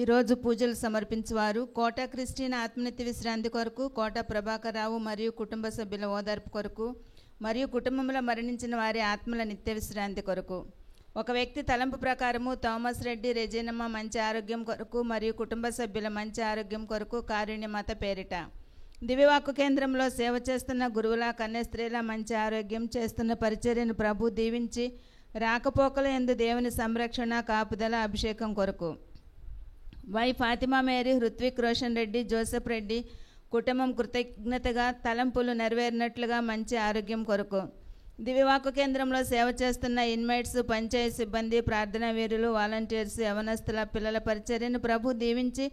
ఈరోజు పూజలు సమర్పించువారు కోట క్రిస్టియన్ ఆత్మనిత్య విశ్రాంతి కొరకు, కోట ప్రభాకర్ రావు మరియు కుటుంబ సభ్యుల ఓదార్పు కొరకు, మరియు కుటుంబంలో మరణించిన వారి ఆత్మల నిత్య విశ్రాంతి కొరకు. ఒక వ్యక్తి తలంపు ప్రకారము థామస్ రెడ్డి రెజీనమ్మ మంచి ఆరోగ్యం కొరకు మరియు కుటుంబ సభ్యుల మంచి ఆరోగ్యం కొరకు కారుణ్యమాత పేరిట దివ్యవాక్కు కేంద్రంలో సేవ చేస్తున్న గురువుల కన్యాస్త్రీల మంచి ఆరోగ్యం చేస్తున్న పరిచర్యను ప్రభు దీవించి రాకపోకల యందు దేవుని సంరక్షణ కాపుదల అభిషేకం కొరకు. Y Fatima Mary, Hrithik Roshan Reddy, Joseph Reddy కుటుంబం కృతజ్ఞతగా తలంపులు నెరవేరినట్లుగా మంచి ఆరోగ్యం కొరకు. దివ్యవాక్కు కేంద్రంలో సేవ చేస్తున్న ఇన్మైట్స్, పంచాయతీ సిబ్బంది, ప్రార్థనా వీరులు, వాలంటీర్స్, యవనస్తుల పిల్లల పరిచర్యను ప్రభు దీవించి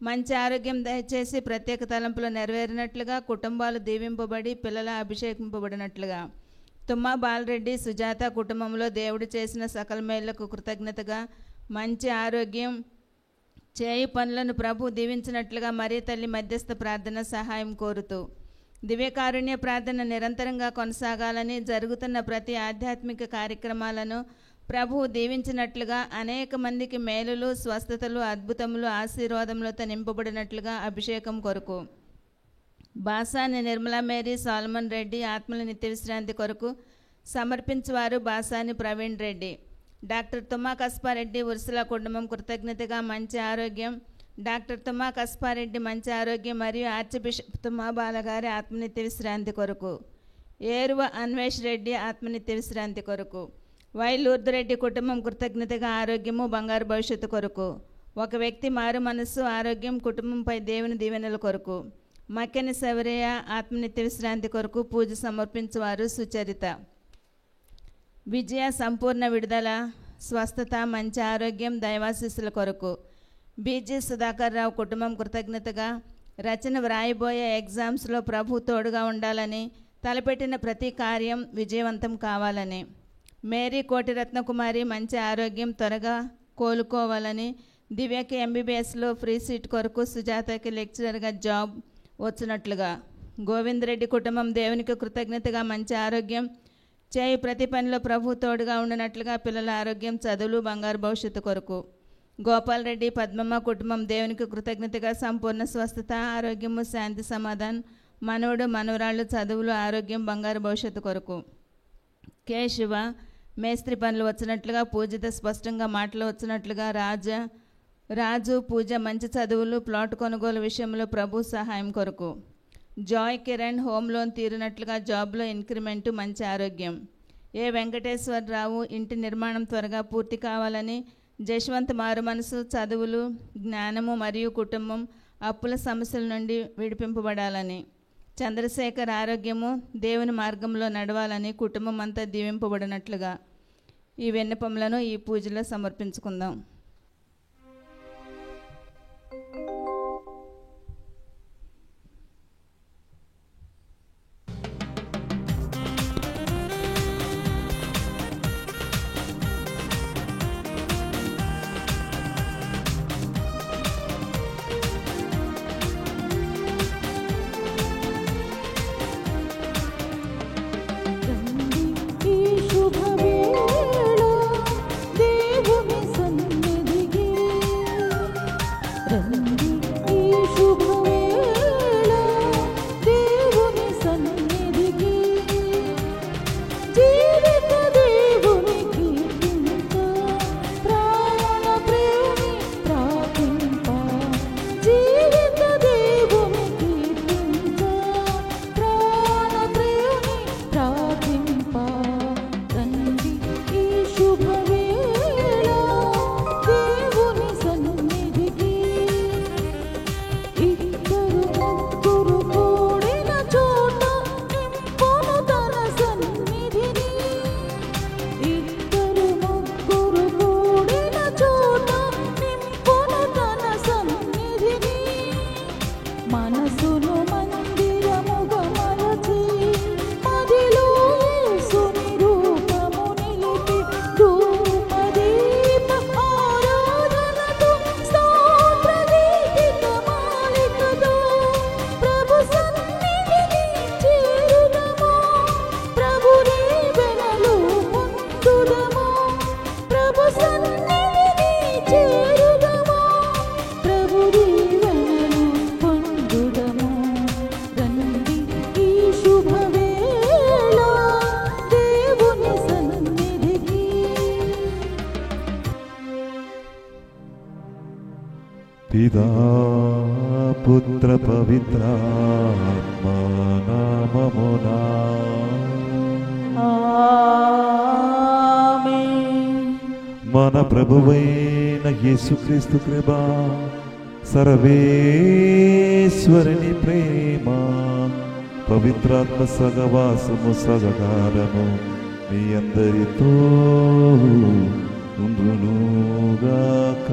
మంచి ఆరోగ్యం దయచేసి ప్రత్యేక తలంపులు నెరవేరినట్లుగా, కుటుంబాలు దీవింపబడి పిల్లల అభిషేకింపబడినట్లుగా. తుమ్మా బాలరెడ్డి, సుజాత కుటుంబంలో దేవుడు చేసిన సకల మేళ్లకు కృతజ్ఞతగా మంచి ఆరోగ్యం చేయి పనులను ప్రభు దీవించినట్లుగా మరీ తల్లి మధ్యస్థ ప్రార్థన సహాయం కోరుతూ దివ్యకారుణ్య ప్రార్థన నిరంతరంగా కొనసాగాలని, జరుగుతున్న ప్రతి ఆధ్యాత్మిక కార్యక్రమాలను ప్రభువు దీవించినట్లుగా, అనేక మందికి మేలులు, స్వస్థతలు, అద్భుతములు, ఆశీర్వాదములతో నింపబడినట్లుగా అభిషేకం కొరకు. బాసాని నిర్మలా మేరీ, సాల్మన్ రెడ్డి ఆత్మల నిత్య విశ్రాంతి కొరకు సమర్పించువారు బాసాని ప్రవీణ్ రెడ్డి. డాక్టర్ తుమ్మా కస్పారెడ్డి ఉర్సుల కుటుంబం కృతజ్ఞతగా మంచి ఆరోగ్యం. డాక్టర్ తుమ్మా కస్పారెడ్డి మంచి ఆరోగ్యం మరియు ఆర్చ్ బిషప్ తుమ్మా బాలగారి ఆత్మనిత్య విశ్రాంతి కొరకు. ఏరువ అన్వేష్ రెడ్డి ఆత్మనిత్య విశ్రాంతి కొరకు. వై లూర్దురెడ్డి కుటుంబం కృతజ్ఞతగా ఆరోగ్యము, బంగారు భవిష్యత్తు కొరకు. ఒక వ్యక్తి మారు మనస్సు, ఆరోగ్యం, కుటుంబంపై దేవుని దీవెనల కొరకు. మక్కెని సవరయ్య ఆత్మనిత్య విశ్రాంతి కొరకు పూజ సమర్పించువారు సుచరిత. విజయ సంపూర్ణ విడుదల, స్వస్థత, మంచి ఆరోగ్యం, దైవాశీస్సుల కొరకు. బీజీ సుధాకర్ రావు కుటుంబం కృతజ్ఞతగా రచన వ్రాయబోయే ఎగ్జామ్స్లో ప్రభు తోడుగా ఉండాలని, తలపెట్టిన ప్రతి కార్యం విజయవంతం కావాలని. మేరీ కోటి రత్నకుమారి మంచి ఆరోగ్యం, త్వరగా కోలుకోవాలని. దివ్యకి ఎంబీబీఎస్లో ఫ్రీ సీట్ కొరకు, సుజాతకి లెక్చరర్గా జాబ్ వచ్చినట్లుగా. గోవిందరెడ్డి కుటుంబం దేవునికి కృతజ్ఞతగా మంచి ఆరోగ్యం, చేయి ప్రతి పనిలో ప్రభు తోడుగా ఉండనట్లుగా పిల్లల ఆరోగ్యం, చదువులు, బంగారు భవిష్యత్తు కొరకు. గోపాల్ రెడ్డి పద్మమ్మ కుటుంబం దేవునికి కృతజ్ఞతగా సంపూర్ణ స్వస్థత, ఆరోగ్యము, శాంతి, సమాధానం, మనవడు, మనవరాళ్ళు, చదువులు, ఆరోగ్యం, బంగారు భవిష్యత్తు కొరకు. కే శివ మేస్త్రి పనులు వచ్చినట్లుగా, పూజిత స్పష్టంగా మాటలు వచ్చినట్లుగా. రాజు పూజ మంచి చదువులు, ప్లాట్ కొనుగోలు విషయంలో ప్రభు సహాయం కొరకు. జాయ్ కిరణ్ హోమ్ లోన్ తీరినట్లుగా, జాబ్లో ఇంక్రిమెంటు, మంచి ఆరోగ్యం. ఏ వెంకటేశ్వరరావు ఇంటి నిర్మాణం త్వరగా పూర్తి కావాలని. జశ్వంత్ మారు మనసు, చదువులు, జ్ఞానము మరియు కుటుంబం, అప్పుల సమస్యల నుండి విడిపింపబడాలని. చంద్రశేఖర్ ఆరోగ్యము, దేవుని మార్గంలో నడవాలని, కుటుంబం అంతా దీవింపబడినట్లుగా. ఈ విన్నపములను ఈ పూజలో సమర్పించుకుందాం. శుభవేళ దేవుని సన్నిధిలో పితా పుత్ర పవిత్రాత్మ నామమునా ఆమేన్. మన ప్రభువైన యేసుక్రీస్తు కృప, సర్వేశ్వరుని ప్రేమ, పవిత్రాత్మ సహవాసము సహకారము మీ అందరితో ఉండునుగాక.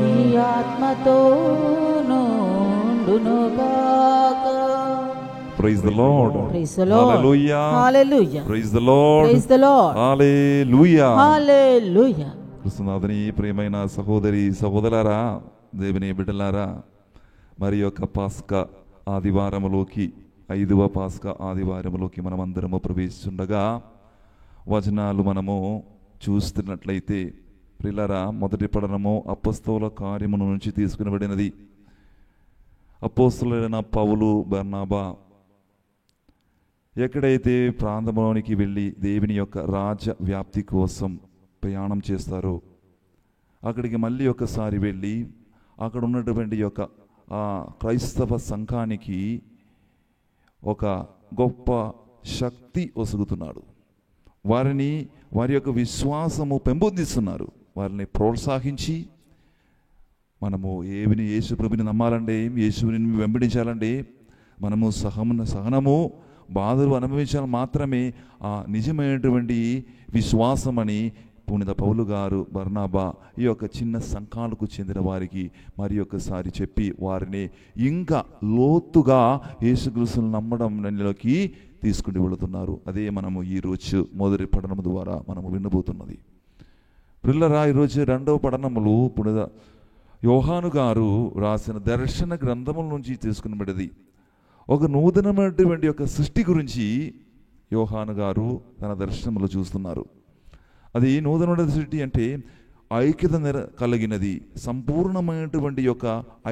నీ ఆత్మతోనూ ఉండునుగాక. Praise the Lord. Praise the Lord. Hallelujah. Hallelujah. Praise the Lord. Praise the Lord. Hallelujah. Hallelujah. కృష్ణనాథుని ప్రియమైన సహోదరి సహోదరులారా, దేవుని బిడ్డలారా, మరి యొక్క పాస్కా ఆదివారములోకి 5వ పాస్కా ఆదివారములోకి మనం అందరము ప్రవేశిస్తుండగా వచనాలు మనము చూస్తున్నట్లయితే ప్రియులారా, మొదటి పఠనము అపొస్తలుల కార్యముల నుంచి తీసుకునబడినది. అపొస్తలులైన పౌలు బర్నబా ఎక్కడైతే ప్రాంతంలోనికి వెళ్ళి దేవుని యొక్క రాజ్య వ్యాప్తి కోసం ప్రయాణం చేస్తారో అక్కడికి మళ్ళీ ఒకసారి వెళ్ళి అక్కడ ఉన్నటువంటి యొక్క క్రైస్తవ సంఘానికి ఒక గొప్ప శక్తి ఒసుగుతున్నాడు. వారి యొక్క విశ్వాసము పెంపొందిస్తున్నారు. వారిని ప్రోత్సహించి మనము యేసు ప్రభుని నమ్మాలంటే, యేసుని వెంబడించాలంటే మనము సహనము బాధలు అనుభవించాలి. మాత్రమే ఆ నిజమైనటువంటి విశ్వాసం అని పునీత పౌలు గారు బర్నబా ఈ యొక్క చిన్న సంఘాలకు చెందిన వారికి మరి ఒకసారి చెప్పి వారిని ఇంకా లోతుగా యేసుక్రీస్తును నమ్మడంలోకి తీసుకుని వెళుతున్నారు. అదే మనము ఈరోజు మొదటి పఠనం ద్వారా మనము వినబోతున్నది. పిల్లరా, ఈరోజు 2వ పఠనములు పునీత యోహాను గారు రాసిన దర్శన గ్రంథముల నుంచి తీసుకునబడేది. ఒక నూతనమైనటువంటి యొక్క సృష్టి గురించి యోహాను గారు తన దర్శనములు చూస్తున్నారు. అది నూతనమైన సృష్టి అంటే ఐక్యత కలిగినది, సంపూర్ణమైనటువంటి యొక్క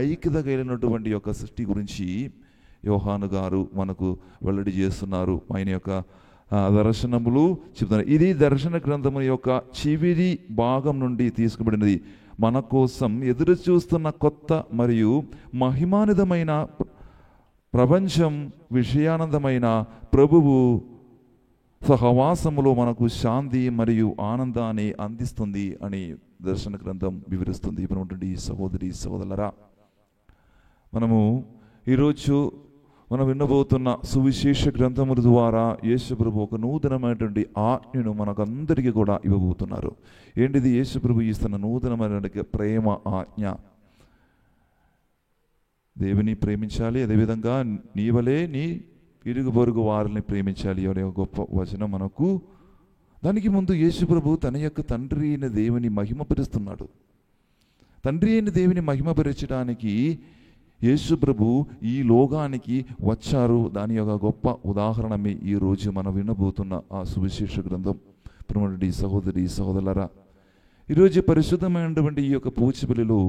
ఐక్యత కలిగినటువంటి యొక్క సృష్టి గురించి యోహాను గారు మనకు వెల్లడి చేస్తున్నారు. ఆయన యొక్క దర్శనములు చెప్తున్నారు. ఇది దర్శన గ్రంథము యొక్క చివరి భాగం నుండి తీసుకుబడినది. మన కోసం ఎదురు చూస్తున్న కొత్త మరియు మహిమానిదమైన ప్రపంచం విషయానందమైన ప్రభువు సహవాసములో మనకు శాంతి మరియు ఆనందాన్ని అందిస్తుంది అని దర్శన గ్రంథం వివరిస్తుంది. ఇప్పుడు సహోదరి సహోదరులారా, మనము ఈరోజు మనం వినబోతున్న సువిశేష గ్రంథముల ద్వారా యేసు ప్రభు ఒక నూతనమైనటువంటి ఆజ్ఞను మనకందరికీ కూడా ఇవ్వబోతున్నారు. ఏంటిది యేసు ప్రభు ఇస్తున్న నూతనమైనటువంటి ప్రేమ ఆజ్ఞ? దేవుని ప్రేమించాలి, అదేవిధంగా నీ వలే నీ ఇరుగు పొరుగు వారిని ప్రేమించాలి అనే గొప్ప వచనం మనకు. దానికి ముందు యేసు ప్రభు తన యొక్క తండ్రి అయిన దేవుని మహిమపరుస్తున్నాడు. తండ్రి అయిన దేవుని మహిమపరచడానికి యేసు ప్రభు ఈ లోకానికి వచ్చారు. దాని యొక్క గొప్ప ఉదాహరణమే ఈరోజు మనం వినబోతున్న ఆ సువిశేష గ్రంథం. ప్రియమైన సహోదరి సహోదరులారా, ఈరోజు పరిశుద్ధమైనటువంటి ఈ యొక్క పూజబలిలో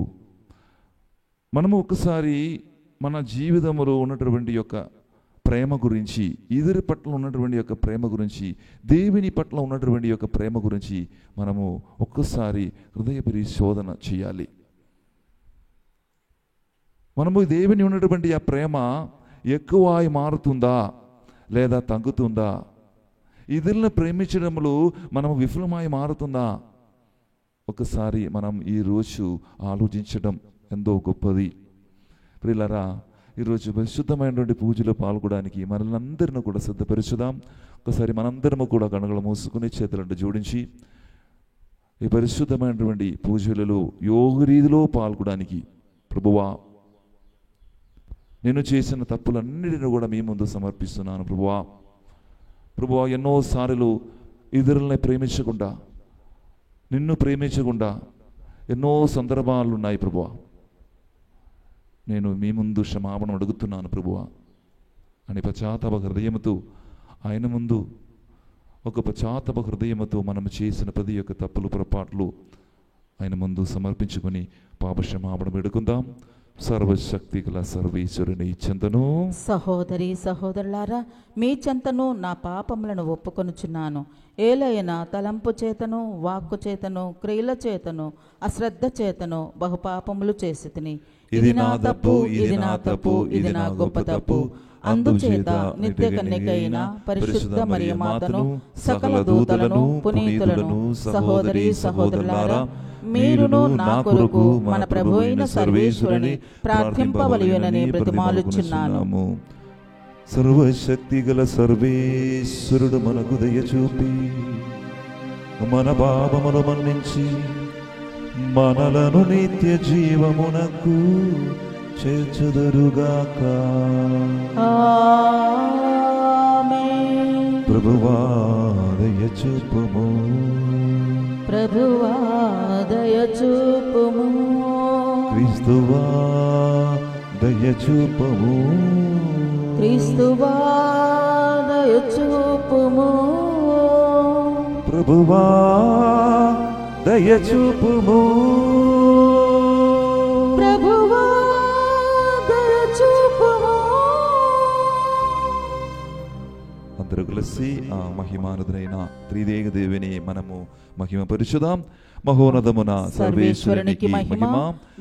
మనము ఒకసారి మన జీవితంలో ఉన్నటువంటి యొక్క ప్రేమ గురించి, ఇద్దరి పట్ల ఉన్నటువంటి యొక్క ప్రేమ గురించి, దేవుని పట్ల ఉన్నటువంటి యొక్క ప్రేమ గురించి మనము ఒక్కసారి హృదయ పరిశోధన చేయాలి. మనము దేవుని ఉన్నటువంటి ఆ ప్రేమ ఎక్కువ మారుతుందా లేదా తగ్గుతుందా? ఇతరులను ప్రేమించడంలో మనము విఫలమై మారుతుందా? ఒకసారి మనం ఈరోజు ఆలోచించడం ఎంతో గొప్పది. ప్రియులారా, ఈరోజు పరిశుద్ధమైనటువంటి పూజలో పాల్గొనడానికి మనల్ని కూడా సిద్ధపరచుదాం. ఒకసారి మనందరము కూడా కనుగలు మూసుకుని చేతులంటూ జోడించి ఈ పరిశుద్ధమైనటువంటి పూజలలో యోగ రీతిలో పాల్గొనడానికి, ప్రభువా నేను చేసిన తప్పులన్నిటిని కూడా మీ ముందు సమర్పిస్తున్నాను. ప్రభువా ఎన్నోసార్లు ఇతరులని ప్రేమించకుండా, నిన్ను ప్రేమించకుండా ఎన్నో సందర్భాలు ఉన్నాయి ప్రభువా. నేను మీ ముందు క్షమాపణ అడుగుతున్నాను ప్రభువా అని పశ్చాత్తాప హృదయముతో ఆయన ముందు, ఒక పశ్చాత్తాప హృదయముతో మనం చేసిన ప్రతి ఒక్క తప్పులు పొరపాట్లు ఆయన ముందు సమర్పించుకొని పాప క్షమాపణ వేడుకుందాం. సర్వశక్తి గల సర్వేశ్వరుని చెంతను సహోదరి సహోదరులారా, మీ చెంతను నా పాపములను ఒప్పుకొనుచున్నాను. ఏలైనా తలంపు చేతను, వాక్కు చేతను, క్రియల చేతను, అశ్రద్ధ చేతను బహుపాపములు చేసి తిని. ఇది నా తప్పు, ఇది నా తప్పు, ఇది నా గొప్ప తప్పు. అందుచేత నిత్య కన్యకైన పరిశుద్ధ మరియ మాతను, సకల దూతలను, పునీతులను, సహోదరి సహోదరులారా, మీరును నా కొరకు మన ప్రభు అయిన సర్వేశ్వరుని ప్రార్థింపవలయునని బ్రతిమాలుచున్నాను. సర్వశక్తి గల సర్వేశ్వరుడు మనకు దయచూపి మన పాపములు మన్నించి మనలను నిత్య జీవమునకు చేర్చుదరుగాక. ఆమేన్. ప్రభువా దయచూపుము, ప్రభువా దయచూపుము. క్రీస్తువా దయచూపుము, క్రీస్తువా దయచూపుము. ప్రభువా దయచూపుము, ప్రభువా దయచూపుము. అందరూ కలిసి ఆ మహిమానుదైన త్రిదేవ దేవుని మనము మహిమ పరుచుదాం. మహోన్నతమున సర్వేశ్వరునికి మహిమ,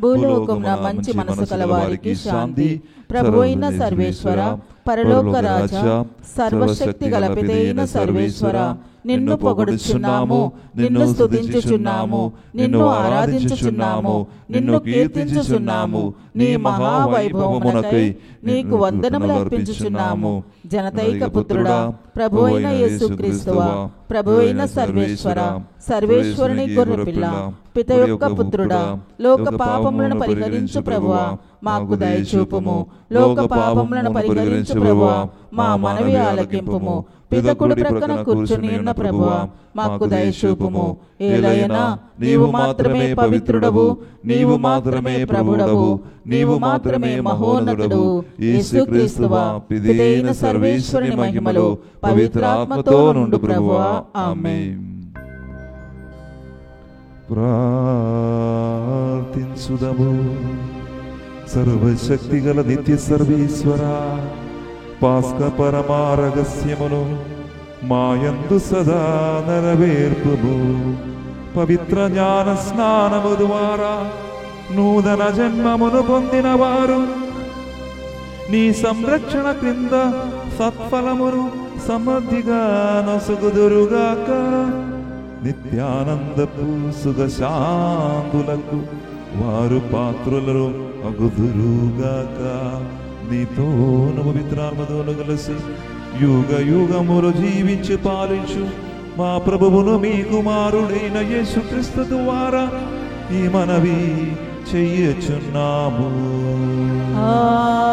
భూలోకమున మంచి మనసు కలవారికి శాంతి. ప్రభు అయిన సర్వేశ్వర, పరలోక రాజా, సర్వశక్తి గల పితైన సర్వేశ్వర, నిన్ను పొగడుచున్నాము, నిన్ను స్తుతించుచున్నాము, నిన్ను ఆరాధించుచున్నాము, నిన్ను కీర్తించుచున్నాము. నీ మహావైభవమునకై నీకు వందనములు అర్పించుచున్నాము. జనతైక పుత్రుడా, ప్రభు అయిన యేసుక్రీస్తువా, ప్రభు అయిన సర్వేశ్వర, సర్వేశ్వరుని గొర్రెపిల్ల, పిత యొక్క పుత్రుడా, లోక పాపములను పరిహరించు ప్రభువా, మాకు దయచూపుము. లోక పాపములను పరిహరించు ప్రభువా, మా మనవి ఆలకింపుము. పితకుడి ప్రక్కన కూర్చుని ఉన్న ప్రభువా, మాకు దయచూపుము. ఏలైనా నీవు మాత్రమే పవిత్రుడవు, నీవు మాత్రమే ప్రభుడవు, నీవు మాత్రమే మహోన్నతుడు. యేసుక్రీస్తువా, పితైన సర్వేశ్వరుని మహిమలో పవిత్రాత్మతో నుండు ప్రభువా. ఆమేన్. ప్రార్థించుదము. సర్వశక్తి గల నిత్య సర్వేశ్వర, పాస్క పరమా రహస్యమును మాయందు సదా నెరవేర్పుము. పవిత్ర జ్ఞాన స్నానము ద్వారా నూతన జన్మమును పొందిన వారు నీ సంరక్షణ క్రింద సత్ఫలమును సమృద్ధిగా నొసగుదురుగాక. నిత్యానందపు సుఖశాంతులకు వారు పాత్రులను అగుదురుగాక. నీతోను పవిత్రాత్మతోను కలిసి యుగ యుగములు జీవించి పాలించు మా ప్రభువును మీ కుమారుడైన యేసుక్రీస్తు ద్వారా ఈ మనవి చెయ్యచున్నాము. ఆమేన్.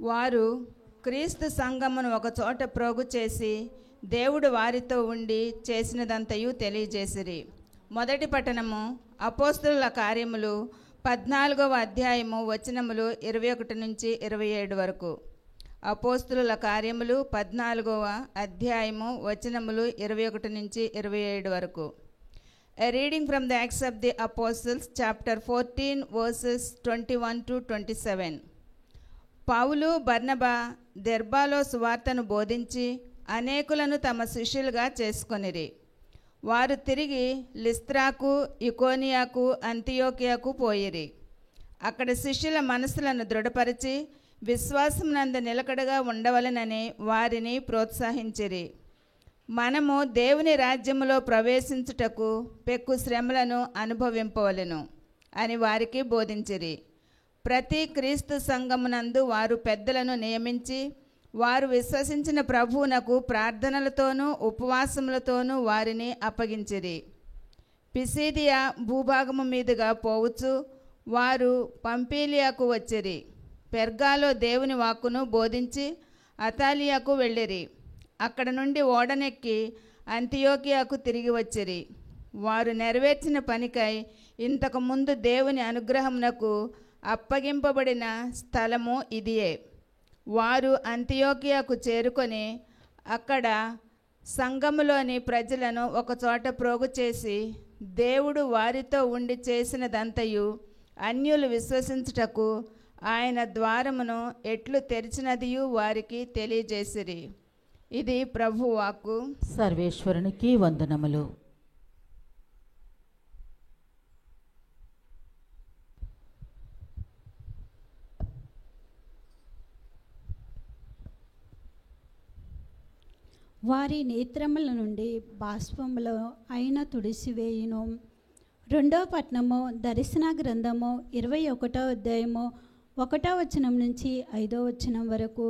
వారు క్రీస్తు సంఘమును ఒక చోట ప్రోగు చేసి దేవుడు వారితో ఉండి చేసినదంతయు తెలియజేసిరి. మొదటి పట్టణము అపోస్తలుల కార్యములు 14వ అధ్యాయము వచనములు 21 నుంచి 27 వరకు. అపోస్తలుల కార్యములు 14వ అధ్యాయము వచనములు 21 నుంచి 27 వరకు. A reading from the Acts of the Apostles, chapter 14, verses 21 to 27. పౌలు బర్నబా దెర్బాలో సువార్తను బోధించి అనేకులను తమ శిష్యులుగా చేసుకొనిరి. వారు తిరిగి లిస్త్రాకు, ఇకోనియాకు, అంతియోకియాకు పోయిరి. అక్కడ శిష్యుల మనసులను దృఢపరిచి విశ్వాసమునందు నిలకడగా ఉండవలెనని వారిని ప్రోత్సహించిరి. మనము దేవుని రాజ్యములో ప్రవేశించుటకు పెక్కు శ్రమలను అనుభవింపవలెను అని వారికి బోధించిరి. ప్రతి క్రీస్తు సంఘమునందు వారు పెద్దలను నియమించి వారు విశ్వసించిన ప్రభువునకు ప్రార్థనలతోనూ ఉపవాసములతోనూ వారిని అప్పగించిరి. పిసిదియా భూభాగము మీదుగా పోవచ్చు వారు పంపీలియాకు వచ్చిరి. పెర్గాలో దేవుని వాక్కును బోధించి అతాలియాకు వెళ్ళిరి. అక్కడ నుండి ఓడనెక్కి అంతియోకియాకు తిరిగి వచ్చిరి. వారు నెరవేర్చిన పనికై ఇంతకుముందు దేవుని అనుగ్రహమునకు అప్పగింపబడిన స్థలము ఇదియే. వారు అంతియోకియాకు చేరుకొని అక్కడ సంఘములోని ప్రజలను ఒకచోట ప్రోగు చేసి, దేవుడు వారితో ఉండి చేసినదంతయు అన్యులు విశ్వసించుటకు ఆయన ద్వారమును ఎట్లు తెరిచినదియు వారికి తెలియజేసిరి. ఇది ప్రభు వాక్కు. సర్వేశ్వరునికి వందనములు. వారి నేత్రముల నుండి బాష్పములో అయిన తుడిసివేయును. 2వ పట్టణము దర్శన గ్రంథము 21వ అధ్యాయము 1వ వచనం నుంచి 5వ వచనం వరకు.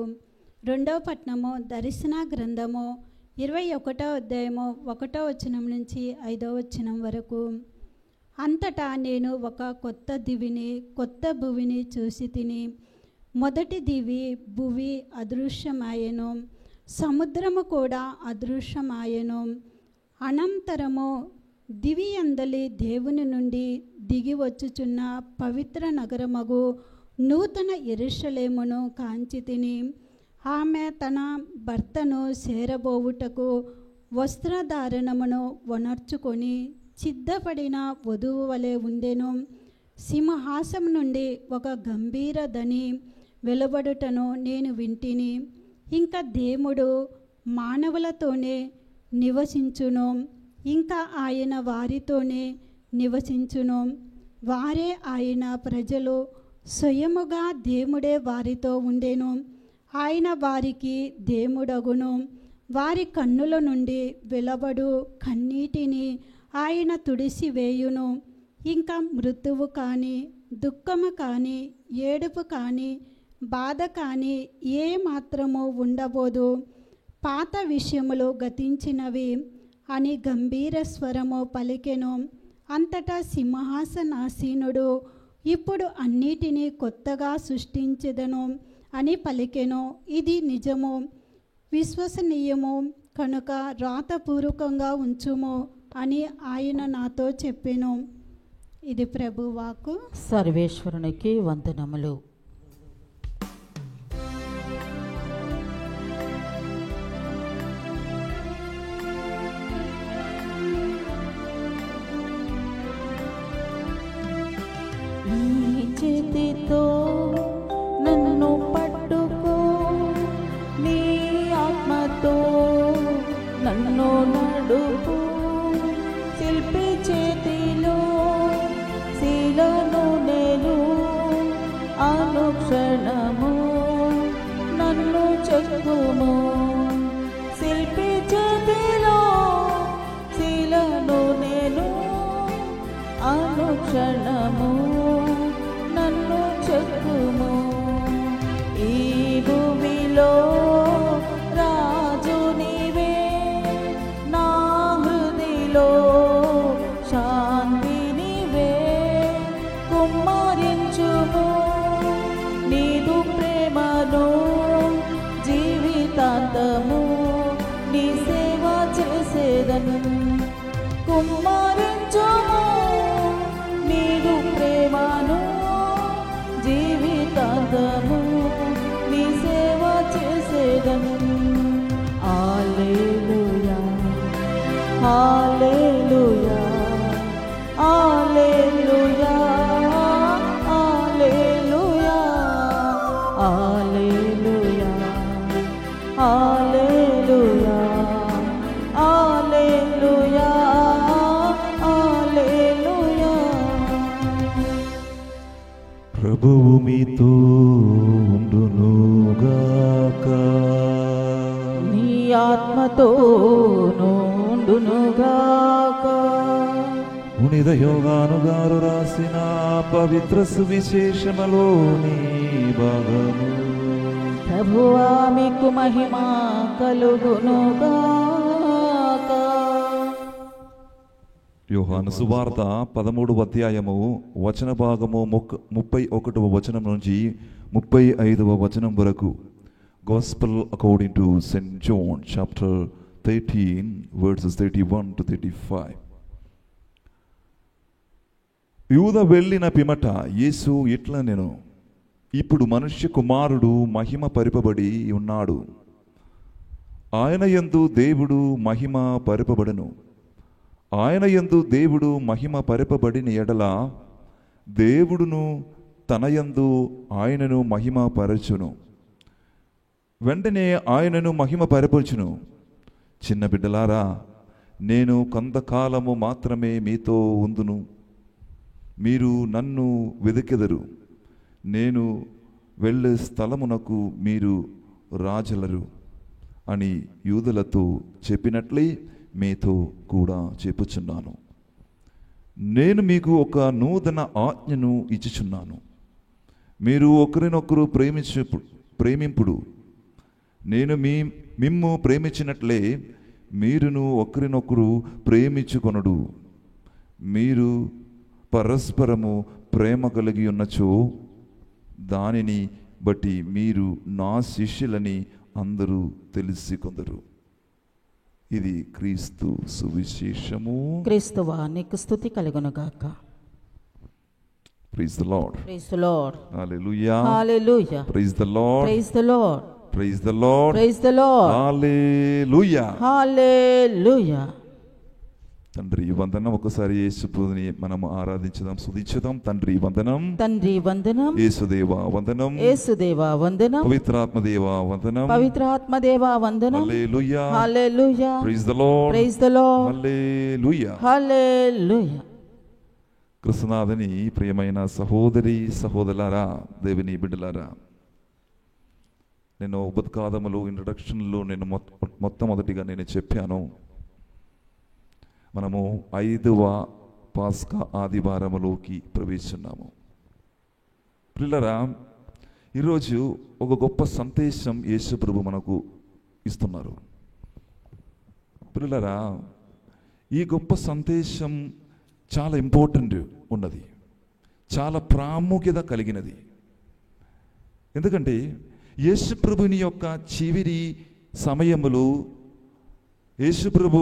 2వ పట్టణము దర్శన గ్రంథము 21వ అధ్యాయము 1వ వచనం నుంచి 5వ వచనం వరకు. అంతటా నేను ఒక కొత్త దివిని కొత్త భువిని చూసి తిని. మొదటి దివి భువి అదృశ్యమాయెను, సముద్రము కూడా అదృశ్యమాయెను. అనంతరము దివి అందలి దేవుని నుండి దిగి వచ్చుచున్న పవిత్ర నగరమగు నూతన యెరూషలేమును కాంచి తిని. ఆమె తన భర్తను చేరబోవుటకు వస్త్రధారణమును వనర్చుకొని సిద్ధపడిన వధువు వలె ఉండెను. సింహాసనం నుండి ఒక గంభీర ధ్వని వెలువడుటను నేను వింటిని. ఇంకా దేవుడు మానవులతోనే నివసించును, ఇంకా ఆయన వారితోనే నివసించును. వారే ఆయన ప్రజలు, స్వయముగా దేవుడే వారితో ఉండెను. ఆయన వారికి దేవుడగును. వారి కన్నుల నుండి వెలువడు కన్నీటిని ఆయన తుడిసివేయును. ఇంకా మృత్యువు కానీ, దుఃఖము కానీ, ఏడుపు కానీ, బాధ కానీ ఏ మాత్రము ఉండబోదు. పాత విషయములు గతించినవి అని గంభీర స్వరము పలికెను. అంతటా సింహాసనాసీనుడు ఇప్పుడు అన్నిటినీ కొత్తగా సృష్టించెదను అని పలికెను. ఇది నిజము, విశ్వసనీయము కనుక రాతపూర్వకంగా ఉంచుము అని ఆయన నాతో చెప్పెను. ఇది ప్రభువాకు. సర్వేశ్వరునికి వందనములు. చేతితో నన్ను పట్టుకో, నీ ఆత్మతో నన్ను నడుపు. శిల్పి చేతిలో శీలను నేను అనుక్షణము నన్ను చెక్కుము. శిల్పి చేతిలో శీలను నేను అనుక్షణము నన్ను చెక్కుము. ఈ భూమిలో రాజు నీవే, నా హృదిలో శాంతి నీవే. కుమ్మరించుము నీదు ప్రేమను, జీవితాంతము నీ సేవ చేసేదను. కుమ్మరించుము నీదు ప్రేమను, జీవితాంతము నీ సేవ చేసేదను. హల్లెలూయా, హల్లెలూయా, హల్లెలూయా, హల్లెలూయా, హల్లెలూయా, హల్లెలూయా, హల్లెలూయా, హల్లెలూయా. ప్రభువు మీతో ఉండునుగాక. నీ ఆత్మతో నుండునుగాక. పునీత యోహాను గారు రాసిన పవిత్ర సువిశేషములోని భాగము. ప్రభువా మీకు మహిమ కలుగునుగాక. యోహాను సువార్త 13వ అధ్యాయము వచన భాగము 31వ వచనం నుంచి 35వ వచనం వరకు. Gospel according to saint John chapter 13, verses 31 to 35. యూద వెళ్ళిన పిమట యేసు ఇట్లా నేను ఇప్పుడు మనుష్య కుమారుడు మహిమ పరిపబడి ఉన్నాడు. ఆయన యందు దేవుడు మహిమ పరిపబడను. ఆయన యందు దేవుడు మహిమ పరిపబడిన ఎడల దేవుడును తన యందు ఆయనను మహిమ పరచును. వెంటనే ఆయనను మహిమ పరపరచును. చిన్న బిడ్డలారా, నేను కొంతకాలము మాత్రమే మీతో ఉందును. మీరు నన్ను వెదకెదరు. నేను వెళ్ళే స్థలమునకు మీరు రాజలరు అని యూదులతో చెప్పినట్లే మీతో కూడా చెప్పుచున్నాను. నేను మీకు ఒక నూతన ఆజ్ఞను ఇచ్చుచున్నాను. మీరు ఒకరినొకరు ప్రేమింపుడు. నేను మిమ్ము ప్రేమించినట్లే మీరును ఒకరినొకరు ప్రేమించుకొనుడు. మీరు పరస్పరము ప్రేమ కలిగి ఉన్నచో దానిని బట్టి మీరు నా శిష్యులని అందరూ తెలిసికొందరు. ఇది క్రీస్తు సువిశేషము. క్రీస్తువా నీకు స్తుతి కలుగునుగాక. Praise the Lord. Praise the Lord. Hallelujah. Hallelujah. Praise the Lord. Praise the Lord. Praise the Lord. Praise the Lord. Hallelujah. Hallelujah. తండ్రి వందనం. ఒకసారి యేసుని మనము ఆరాధించుదాం, స్తుతించుదాం. తండ్రి వందనం. తండ్రి వందనం. యేసుదేవా వందనం. యేసుదేవా వందనం. పవిత్రాత్మదేవా వందనం. పవిత్రాత్మదేవా వందనం. Hallelujah. Hallelujah. Praise the Lord. Praise the Lord. Hallelujah. Hallelujah. క్రీస్తునాథుని ప్రియమైన సహోదరి సహోదరులారా, దేవుని బిడ్డలారా, నేను ఉపద్ఘాతములు ఇంట్రడక్షన్లో నేను మొట్టమొదటిగా నేను చెప్పాను, మనము 5వ పాస్కా ఆదివారములోకి ప్రవేశిస్తున్నాము. పిల్లరా, ఈరోజు ఒక గొప్ప సందేశం యేసు ప్రభు మనకు ఇస్తున్నారు. పిల్లరా, ఈ గొప్ప సందేశం చాలా ఇంపార్టెంట్ ఉన్నది, చాలా ప్రాముఖ్యత కలిగినది. ఎందుకంటే యేసు ప్రభుని యొక్క చివరి సమయములు యేసు ప్రభు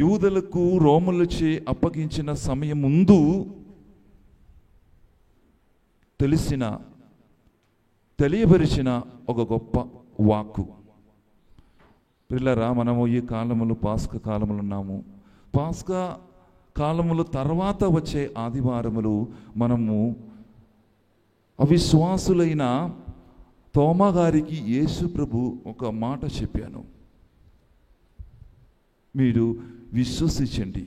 యూదులకు రోమనులచే అప్పగించిన సమయం ముందు తెలియపరిచిన ఒక గొప్ప వాక్కు. పిల్లరా, మనము ఈ కాలములు పాస్కా కాలములు ఉన్నాము. పాస్కా కాలములు తర్వాత వచ్చే ఆదివారములు మనము అవిశ్వాసులైన తోమా గారికి యేసు ప్రభు ఒక మాట చెప్పాను, మీరు విశ్వసించండి,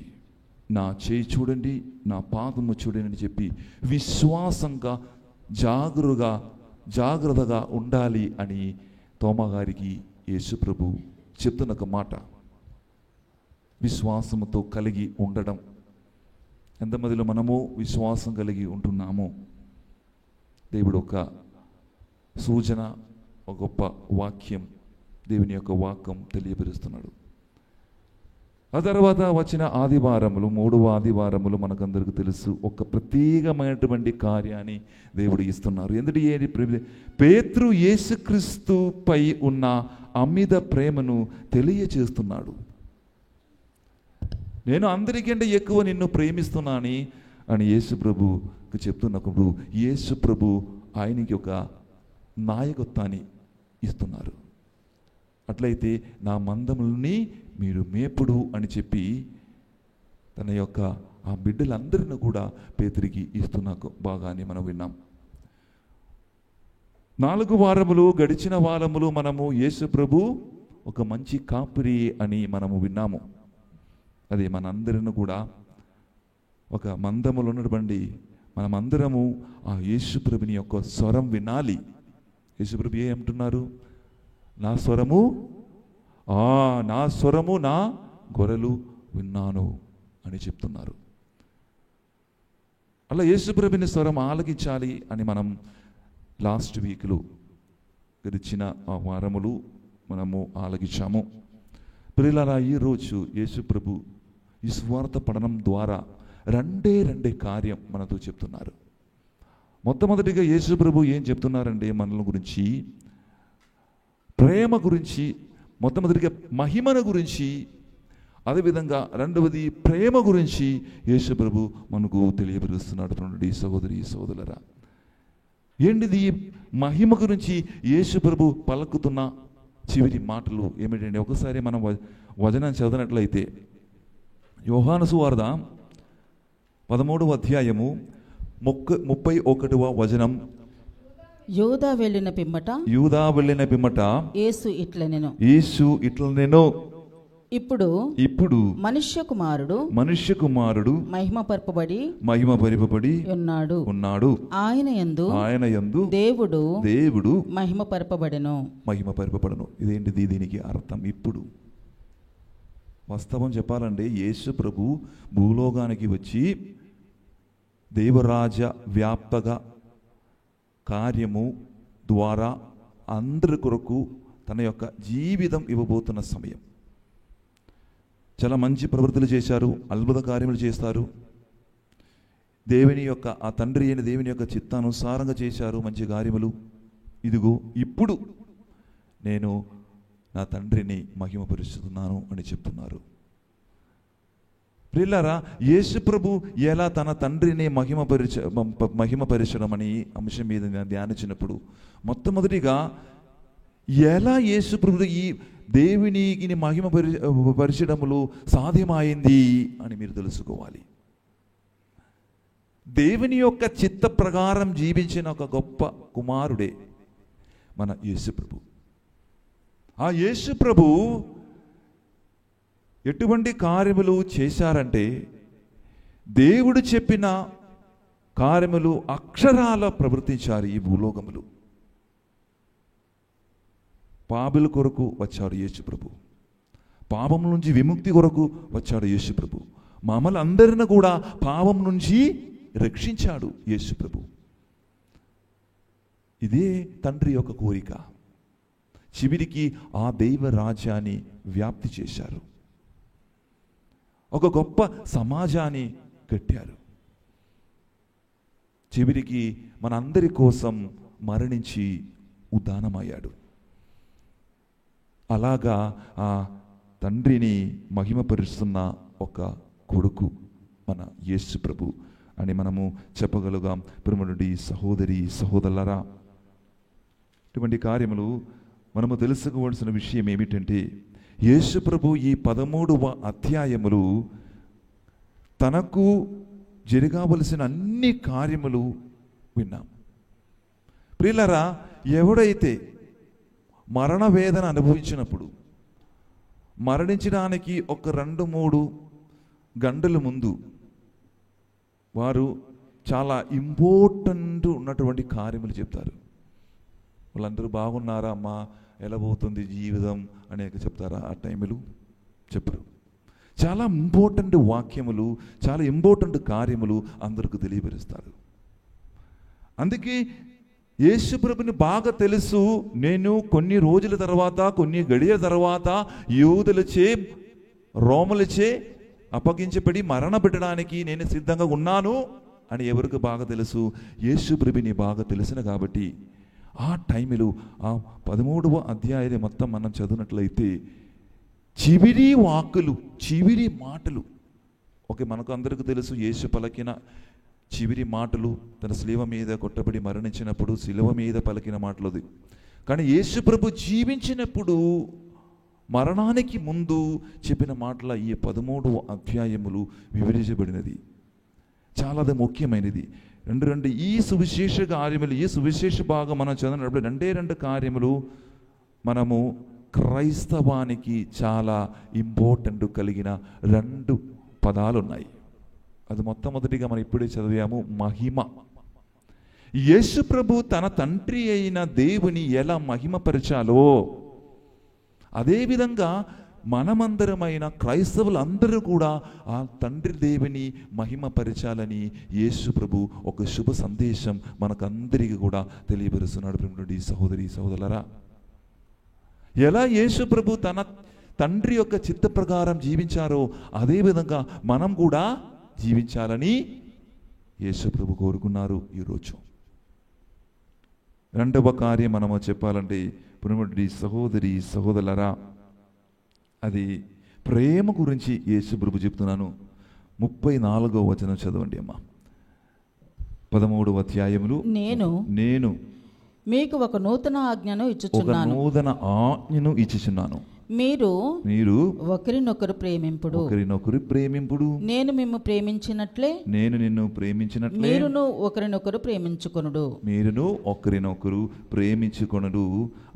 నా చేయి చూడండి, నా పాదము చూడండి అని చెప్పి విశ్వాసంగా జాగ్రత్తగా ఉండాలి అని తోమా గారికి యేసు ప్రభు చెప్తున్న ఒక మాట. విశ్వాసముతో కలిగి ఉండడం. ఎంతమందిలో మనము విశ్వాసం కలిగి ఉంటున్నాము? దేవుడు ఒక సూచన, ఒక గొప్ప వాక్యం, దేవుని యొక్క వాక్యం తెలియపరుస్తున్నాడు. ఆ తర్వాత వచ్చిన ఆదివారములు, 3వ ఆదివారములు మనకందరికీ తెలుసు, ఒక ప్రత్యేకమైనటువంటి కార్యాన్ని దేవుడు ఇస్తున్నారు. ఎందుకంటే పేతురు యేసుక్రీస్తుపై ఉన్న అమిత ప్రేమను తెలియచేస్తున్నాడు. నేను అందరికంటే ఎక్కువ నిన్ను ప్రేమిస్తున్నాను అని యేసు ప్రభుకి చెప్తున్నప్పుడు యేసు ప్రభు ఆయనకి ఒక నాయకత్వాన్ని ఇస్తున్నారు. అట్లయితే నా మందములని మీరు మేపుడు అని చెప్పి తన యొక్క ఆ బిడ్డలందరిని కూడా పేతురికి ఇస్తున్న భాగాన్ని మనం విన్నాం. 4 వారములు గడిచిన వారములు మనము యేసు ప్రభు ఒక మంచి కాపురి అని మనము విన్నాము. అది మనందరిని కూడా ఒక మందములు ఉన్నటువంటి మనమందరము ఆ యేసు ప్రభుని యొక్క స్వరం వినాలి. యేసు ప్రభు ఏమంటున్నారు? నా స్వరము నా గొర్రెలు విన్నాను అని చెప్తున్నారు. అలా యేసు ప్రభుని స్వరం ఆలకించాలి అని మనం లాస్ట్ వీక్లో గడిచిన ఆ వారములు మనము ఆలకించాము. ప్రియులారా, ఈరోజు యేసు ప్రభు ఈ సువార్త పఠనం ద్వారా రెండే కార్యం మనతో చెప్తున్నారు. మొట్టమొదటిగా యేసు ప్రభు ఏం చెప్తున్నారంటే మనల గురించి, ప్రేమ గురించి మొట్టమొదటిగా మహిమను గురించి, అదేవిధంగా రెండవది ప్రేమ గురించి యేసు ప్రభు మనకు తెలియపరుస్తున్నాడు. సహోదరి సహోదరులారా, ఏంటిది? మహిమ గురించి యేసు ప్రభు పలుకుతున్న చివరి మాటలు ఏమిటంటే, ఒకసారి మనం వచనం చదివినట్లయితే యోహాను సువార్త 13వ అధ్యాయము 31వ వచనం. యూదా వెళ్ళిన పిమ్మట యేసు ఇట్లనెను, ఇప్పుడు మనుష్య కుమారుడు మహిమపరపబడి ఉన్నాడు. ఆయన యందు దేవుడు మహిమపరపబడెను. ఇదేంటిది? దీనికి అర్థం ఇప్పుడు వాస్తవం చెప్పాలంటే యేసు ప్రభు భూలోకానికి వచ్చి దేవరాజ వ్యాప్తక కార్యము ద్వారా అందరి కొరకు తన యొక్క జీవితం ఇవ్వబోతున్న సమయం. చాలా మంచి ప్రవృత్తులు చేశారు, అద్భుత కార్యములు చేస్తారు, దేవుని యొక్క ఆ తండ్రి అయిన దేవుని యొక్క చిత్తానుసారంగా చేశారు మంచి కార్యములు. ఇదిగో ఇప్పుడు నేను నా తండ్రిని మహిమపరుస్తున్నాను అని చెప్తున్నారు. యేసు ప్రభు ఎలా తన తండ్రిని మహిమపరచడం అని అంశం మీద నేను ధ్యానించినప్పుడు మొట్టమొదటిగా ఎలా యేసు ప్రభు ఈ దేవునికి మహిమపరచడములు సాధ్యమైంది అని మీరు తెలుసుకోవాలి. దేవుని యొక్క చిత్త ప్రకారం జీవించిన ఒక గొప్ప కుమారుడే మన యేసు ప్రభు. ఆ యేసు ప్రభు ఎటువంటి కార్యములు చేశారంటే, దేవుడు చెప్పిన కార్యములు అక్షరాల ప్రవర్తించారు. ఈ భూలోకములు పాపుల కొరకు వచ్చాడు యేసు ప్రభు, పాపం నుంచి విముక్తి కొరకు వచ్చాడు యేసు ప్రభు, మమ్మల్ని అందరిని కూడా పాపం నుంచి రక్షించాడు యేసు ప్రభు. ఇదే తండ్రి యొక్క కోరిక. చివరికి ఆ దైవ రాజ్యాన్ని వ్యాప్తి చేశారు, ఒక గొప్ప సమాజాన్ని కట్టారు. చివరికి మనందరి కోసం మరణించి ఉద్ధానమయ్యాడు. అలాగా ఆ తండ్రిని మహిమపరుస్తున్న ఒక కొడుకు మన యేసు ప్రభు అని మనము చెప్పగలుగుతాం. ప్రియమైనటువంటి సహోదరి సహోదరులారా, ఇటువంటి కార్యములు మనము తెలుసుకోవాల్సిన విషయం ఏమిటంటే, యేసు ప్రభు ఈ 13వ అధ్యాయములు తనకు జరగవలసిన అన్ని కార్యములు విన్నాం. ప్రియులారా, ఎవడైతే మరణ వేదన అనుభవించినప్పుడు మరణించడానికి ఒక 2-3 గంటల ముందు వారు చాలా ఇంపార్టెంట్ ఉన్నటువంటి కార్యములు చెప్తారు. వాళ్ళందరూ బాగున్నారా అమ్మా, ఎలా పోతుంది జీవితం అనేక చెప్తారా? ఆ టైంలో చెప్పరు. చాలా ఇంపార్టెంట్ వాక్యములు, చాలా ఇంపార్టెంట్ కార్యములు అందరికీ తెలియపరుస్తారు. అందుకే యేసు ప్రభుని బాగా తెలుసు, నేను కొన్ని రోజుల తర్వాత, కొన్ని గడియల తర్వాత యూదులచే రోమలచే అప్పగించబడి మరణ పెట్టడానికి నేను సిద్ధంగా ఉన్నాను అని ఎవరికి బాగా తెలుసు? యేసు ప్రభుని బాగా తెలుసును. కాబట్టి ఆ టైంలో ఆ 13వ అధ్యాయం మొత్తం మనం చదివినట్లయితే చివరి వాక్కులు, చివరి మాటలు, ఓకే, మనకు అందరికీ తెలుసు యేసు పలికిన చివరి మాటలు తన శిలువ మీద కొట్టబడి మరణించినప్పుడు శిలువ మీద పలికిన మాటలది. కానీ యేసు ప్రభు జీవించినప్పుడు మరణానికి ముందు చెప్పిన మాటల ఈ 13వ అధ్యాయములు వివరించబడినది. చాలా ముఖ్యమైనది. రెండు ఈ సువిశేష కార్యములు, ఈ సువిశేష భాగం మనం చదివినప్పుడు 2 కార్యములు మనము క్రైస్తవానికి చాలా ఇంపార్టెంట్ కలిగిన 2 పదాలు ఉన్నాయి. అది మొట్టమొదటిగా మనం ఇప్పుడే చదివాము, మహిమ. యేసు ప్రభు తన తండ్రి అయిన దేవుని ఎలా మహిమపరచాలో అదేవిధంగా మనమందరమైన క్రైస్తవులందరూ కూడా ఆ తండ్రి దేవుని మహిమపరచాలని యేసు ప్రభు ఒక శుభ సందేశం మనకందరికీ కూడా తెలియపరుస్తున్నాడు. ప్రియమైనటువంటి సహోదరి సహోదరులారా, ఎలా యేసు ప్రభు తన తండ్రి యొక్క చిత్త ప్రకారం జీవించారో అదేవిధంగా మనం కూడా జీవించాలని యేసు ప్రభు కోరుకున్నారు. ఈరోజు 2వ కార్యం మనము చెప్పాలంటే, ప్రియమైనటువంటి సహోదరి సహోదరులారా, అది ప్రేమ గురించి యేసు ప్రభు చెప్తున్నాను. 34వ వచనం చదవండి అమ్మా. 13వ అధ్యాయములు. నేను మీకు ఒక నూతన ఆజ్ఞను ఇచ్చుచున్నాను. మీరు ఒకరినొకరు ప్రేమింపుడు. నేను నిన్ను ప్రేమించినట్లే మీరును ఒకరినొకరు ప్రేమించుకొనుడు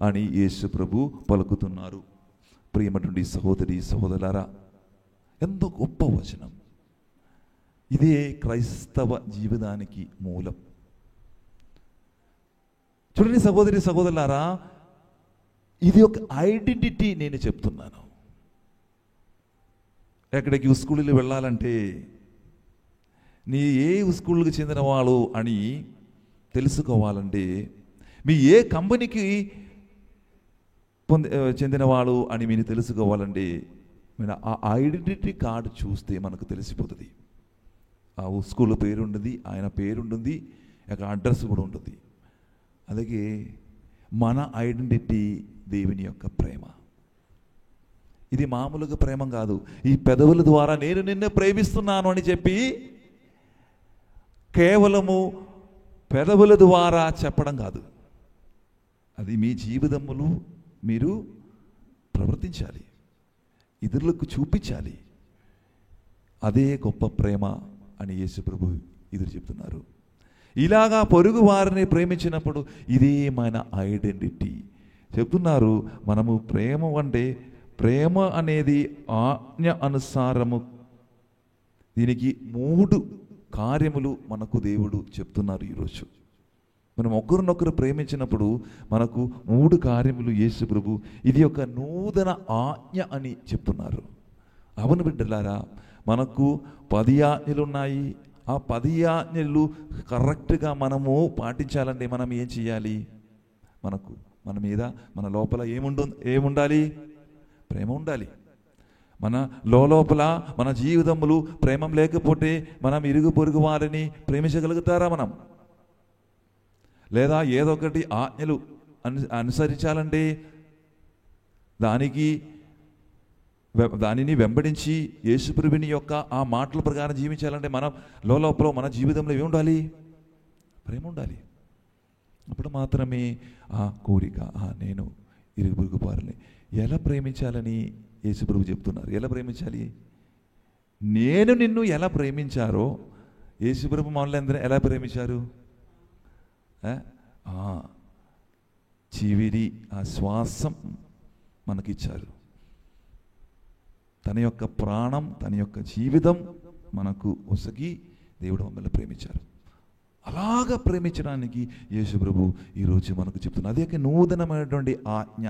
అని యేసు ప్రభు పలుకుతున్నారు. ప్రియమైనటువంటి సహోదరి సహోదరులారా, ఎంతో గొప్ప వచనం. ఇదే క్రైస్తవ జీవితానికి మూలం. చూడండి సహోదరి సహోదరులారా, ఇది ఒక ఐడెంటిటీ. నేను చెప్తున్నాను, ఎక్కడికి స్కూళ్ళకి వెళ్ళాలంటే నీ ఏ స్కూళ్ళకి చెందిన వాళ్ళు అని తెలుసుకోవాలంటే, మీ ఏ కంపెనీకి చెందినవాడు అని మీరు తెలుసుకోవాలంటే మీరు ఆ ఐడెంటిటీ కార్డు చూస్తే మనకు తెలిసిపోతుంది. ఆ స్కూల్ పేరు ఉంటుంది, ఆయన పేరు ఉంటుంది, అక్కడ అడ్రస్ కూడా ఉంటుంది. అలాగే మన ఐడెంటిటీ దేవుని యొక్క ప్రేమ. ఇది మామూలుగా ప్రేమ కాదు. ఈ పెదవుల ద్వారా నేను నిన్ను ప్రేమిస్తున్నాను అని చెప్పి కేవలము పెదవుల ద్వారా చెప్పడం కాదు. అది మీ జీవితములు మీరు ప్రవర్తించాలి, ఇతరులకు చూపించాలి. అదే గొప్ప ప్రేమ అని యేసు ప్రభు ఎదురు చెప్తున్నారు. ఇలాగా పొరుగు వారిని ప్రేమించినప్పుడు ఇదే మన ఐడెంటిటీ చెప్తున్నారు. మనము ప్రేమ అనేది ఆజ్ఞ అనుసారము. దీనికి 3 కార్యములు మనకు దేవుడు చెప్తున్నారు. ఈరోజు మనం ఒకరినొకరు ప్రేమించినప్పుడు మనకు 3 కార్యములు యేసు ప్రభు ఇది ఒక నూతన ఆజ్ఞ అని చెప్తున్నారు. అవును బిడ్డలారా, మనకు 10 ఆజ్ఞలు ఉన్నాయి. ఆ 10 ఆజ్ఞలు కరెక్ట్గా మనము పాటించాలంటే మనం ఏం చేయాలి? మన మీద మన లోపల ఏముండాలి? ప్రేమ ఉండాలి. మన లోపల మన జీవితములు ప్రేమ లేకపోతే మనం ఇరుగు పొరుగు వారిని ప్రేమించగలుగుతారా? మనం లేదా ఏదో ఒకటి ఆజ్ఞలు అనుసరించాలంటే దానిని వెంబడించి యేసుప్రభుని యొక్క ఆ మాటల ప్రకారం జీవించాలంటే మనం లోపల మన జీవితంలో ఏమి ఉండాలి? ప్రేమ ఉండాలి. అప్పుడు మాత్రమే ఆ కోరిక, నేను ఇరుగు పొరుగు వారిని ఎలా ప్రేమించాలని యేసుప్రభు చెప్తున్నారు. ఎలా ప్రేమించాలి? నేను నిన్ను ఎలా ప్రేమించారో యేసుప్రభు మనల్ని అందరూ ఎలా ప్రేమించారు? చివరి ఆ శ్వాసం మనకిచ్చారు. తన యొక్క ప్రాణం, తన యొక్క జీవితం మనకు ఒసగి దేవుడు మమ్మల్ని ప్రేమించారు. అలాగా ప్రేమించడానికి యేసు ప్రభు ఈరోజు మనకు చెప్తున్నారు. అదే నూతనమైనటువంటి ఆజ్ఞ.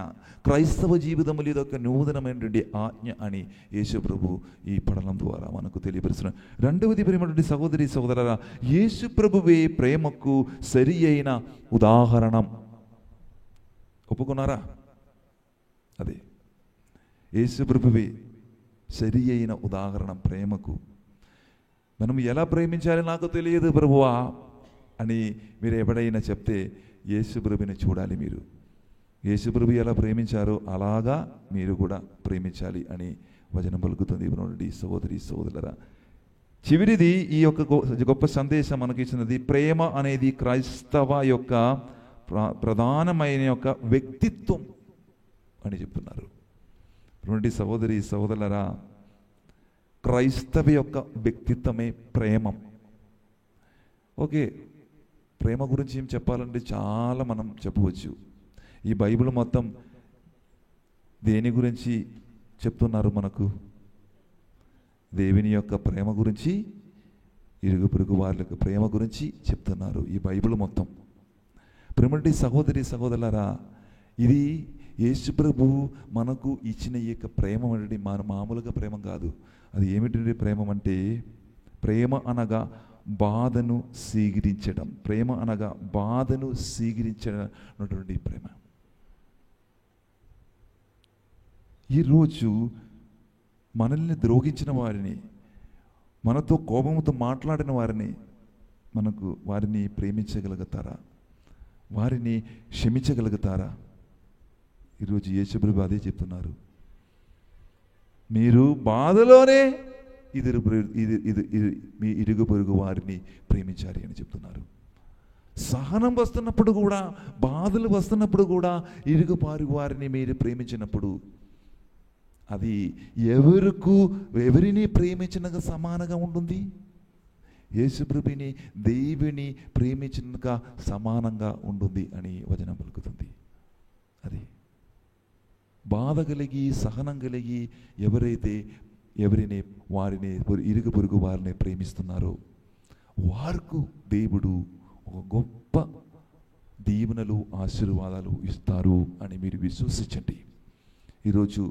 క్రైస్తవ జీవితంలో ఇది ఒక నూతనమైనటువంటి ఆజ్ఞ అని యేసు ప్రభు ఈ పఠనం ద్వారా మనకు తెలియపరుస్తున్నారు. రెండవది ప్రేమటువంటి సహోదరి సహోదరులారా, యేసు ప్రభువే ప్రేమకు సరి అయిన ఉదాహరణం. ఒప్పుకున్నారా? అదే యేసు ప్రభువే సరి అయిన ఉదాహరణం ప్రేమకు. మనం ఎలా ప్రేమించాలి నాకు తెలియదు ప్రభువా అని మీరు ఎప్పుడైనా చెప్తే యేసు ప్రభుని చూడాలి. మీరు యేసు ప్రభు ఎలా ప్రేమించారో అలాగా మీరు కూడా ప్రేమించాలి అని వచనం పలుకుతుంది. ఇవ్వండి సహోదరి సహోదరులారా, చివరిది ఈ యొక్క గొప్ప సందేశం మనకి ఇచ్చినది. ప్రేమ అనేది క్రైస్తవ యొక్క ప్రధానమైన యొక్క వ్యక్తిత్వం అని చెప్తున్నారు. ఇవ్వండి సహోదరి సహోదరులారా, క్రైస్తవ యొక్క వ్యక్తిత్వమే ప్రేమ. ఓకే, ప్రేమ గురించి ఏం చెప్పాలంటే చాలా మనం చెప్పవచ్చు. ఈ బైబిల్ మొత్తం దేని గురించి చెప్తున్నారు? మనకు దేవుని యొక్క ప్రేమ గురించి, ఇరుగు పొరుగు వారి యొక్క ప్రేమ గురించి చెప్తున్నారు ఈ బైబిల్ మొత్తం. ప్రేమటి సహోదరి సహోదరులారా, ఇది యేసు ప్రభు మనకు ఇచ్చిన ఈ యొక్క ప్రేమ అంటే మన మామూలుగా ప్రేమ కాదు. అది ఏమిటంటే ప్రేమ అంటే, ప్రేమ అనగా బాధను స్వీకరించడం. ప్రేమ అనగా బాధను స్వీకరించినటువంటి ప్రేమ. ఈరోజు మనల్ని ద్రోహించిన వారిని, మనతో కోపంతో మాట్లాడిన వారిని ప్రేమించగలుగుతారా? వారిని క్షమించగలుగుతారా? ఈరోజు యేసు ప్రభు అదే చెప్తున్నారు. మీరు బాధలోనే మీ ఇరుగు పొరుగు వారిని ప్రేమించాలి అని చెప్తున్నారు. సహనం వస్తున్నప్పుడు కూడా, బాధలు వస్తున్నప్పుడు కూడా ఇరుగు పొరుగు వారిని మీరు ప్రేమించినప్పుడు అది ఎవరిని ప్రేమించినగా సమానంగా ఉంటుంది? యేసుప్రభుని దేవుని ప్రేమించినగా సమానంగా ఉంటుంది అని వచనం పలుకుతుంది. అది బాధ కలిగి సహనం కలిగి ఎవరైతే వారిని ఇరుగు పొరుగు వారిని ప్రేమిస్తున్నారో వారికి దేవుడు ఒక గొప్ప దీవెనలు ఆశీర్వాదాలు ఇస్తారు అని మీరు విశ్వసించండి. ఈరోజు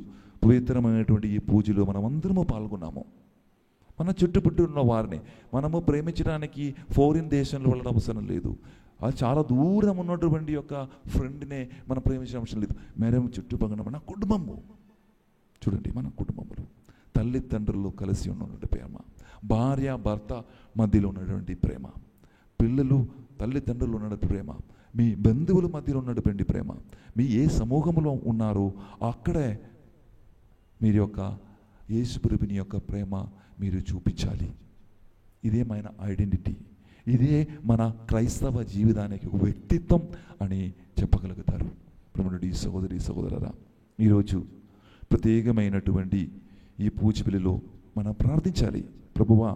పవిత్రమైనటువంటి ఈ పూజలో మనమందరము పాల్గొన్నాము. మన చుట్టుపక్కల ఉన్న వారిని మనము ప్రేమించడానికి ఫారిన్ దేశంలో వెళ్ళడం అవసరం లేదు. అది చాలా దూరం ఉన్నటువంటి యొక్క ఫ్రెండ్నే మనం ప్రేమించడం అవసరం లేదు. మేడం చుట్టుపక్కల మన కుటుంబము చూడండి, మన కుటుంబములు తల్లిదండ్రులు కలిసి ఉన్నటువంటి ప్రేమ, భార్య భర్త మధ్యలో ఉన్నటువంటి ప్రేమ, పిల్లలు తల్లిదండ్రులు ఉన్నటువంటి ప్రేమ, మీ బంధువుల మధ్యలో ఉన్నటువంటి ప్రేమ, మీ ఏ సమూహంలో ఉన్నారో అక్కడే మీరు యొక్క యేసుప్రభుని యొక్క ప్రేమ మీరు చూపించాలి. ఇదే మన ఐడెంటిటీ, ఇదే మన క్రైస్తవ జీవితానికి ఒక వ్యక్తిత్వం అని చెప్పగలుగుతారు. ప్రభువుడి సహోదరి సహోదరులారా, ఈరోజు ప్రత్యేకమైనటువంటి ఈ పూజ పిల్లలో మనం ప్రార్థించాలి. ప్రభువా,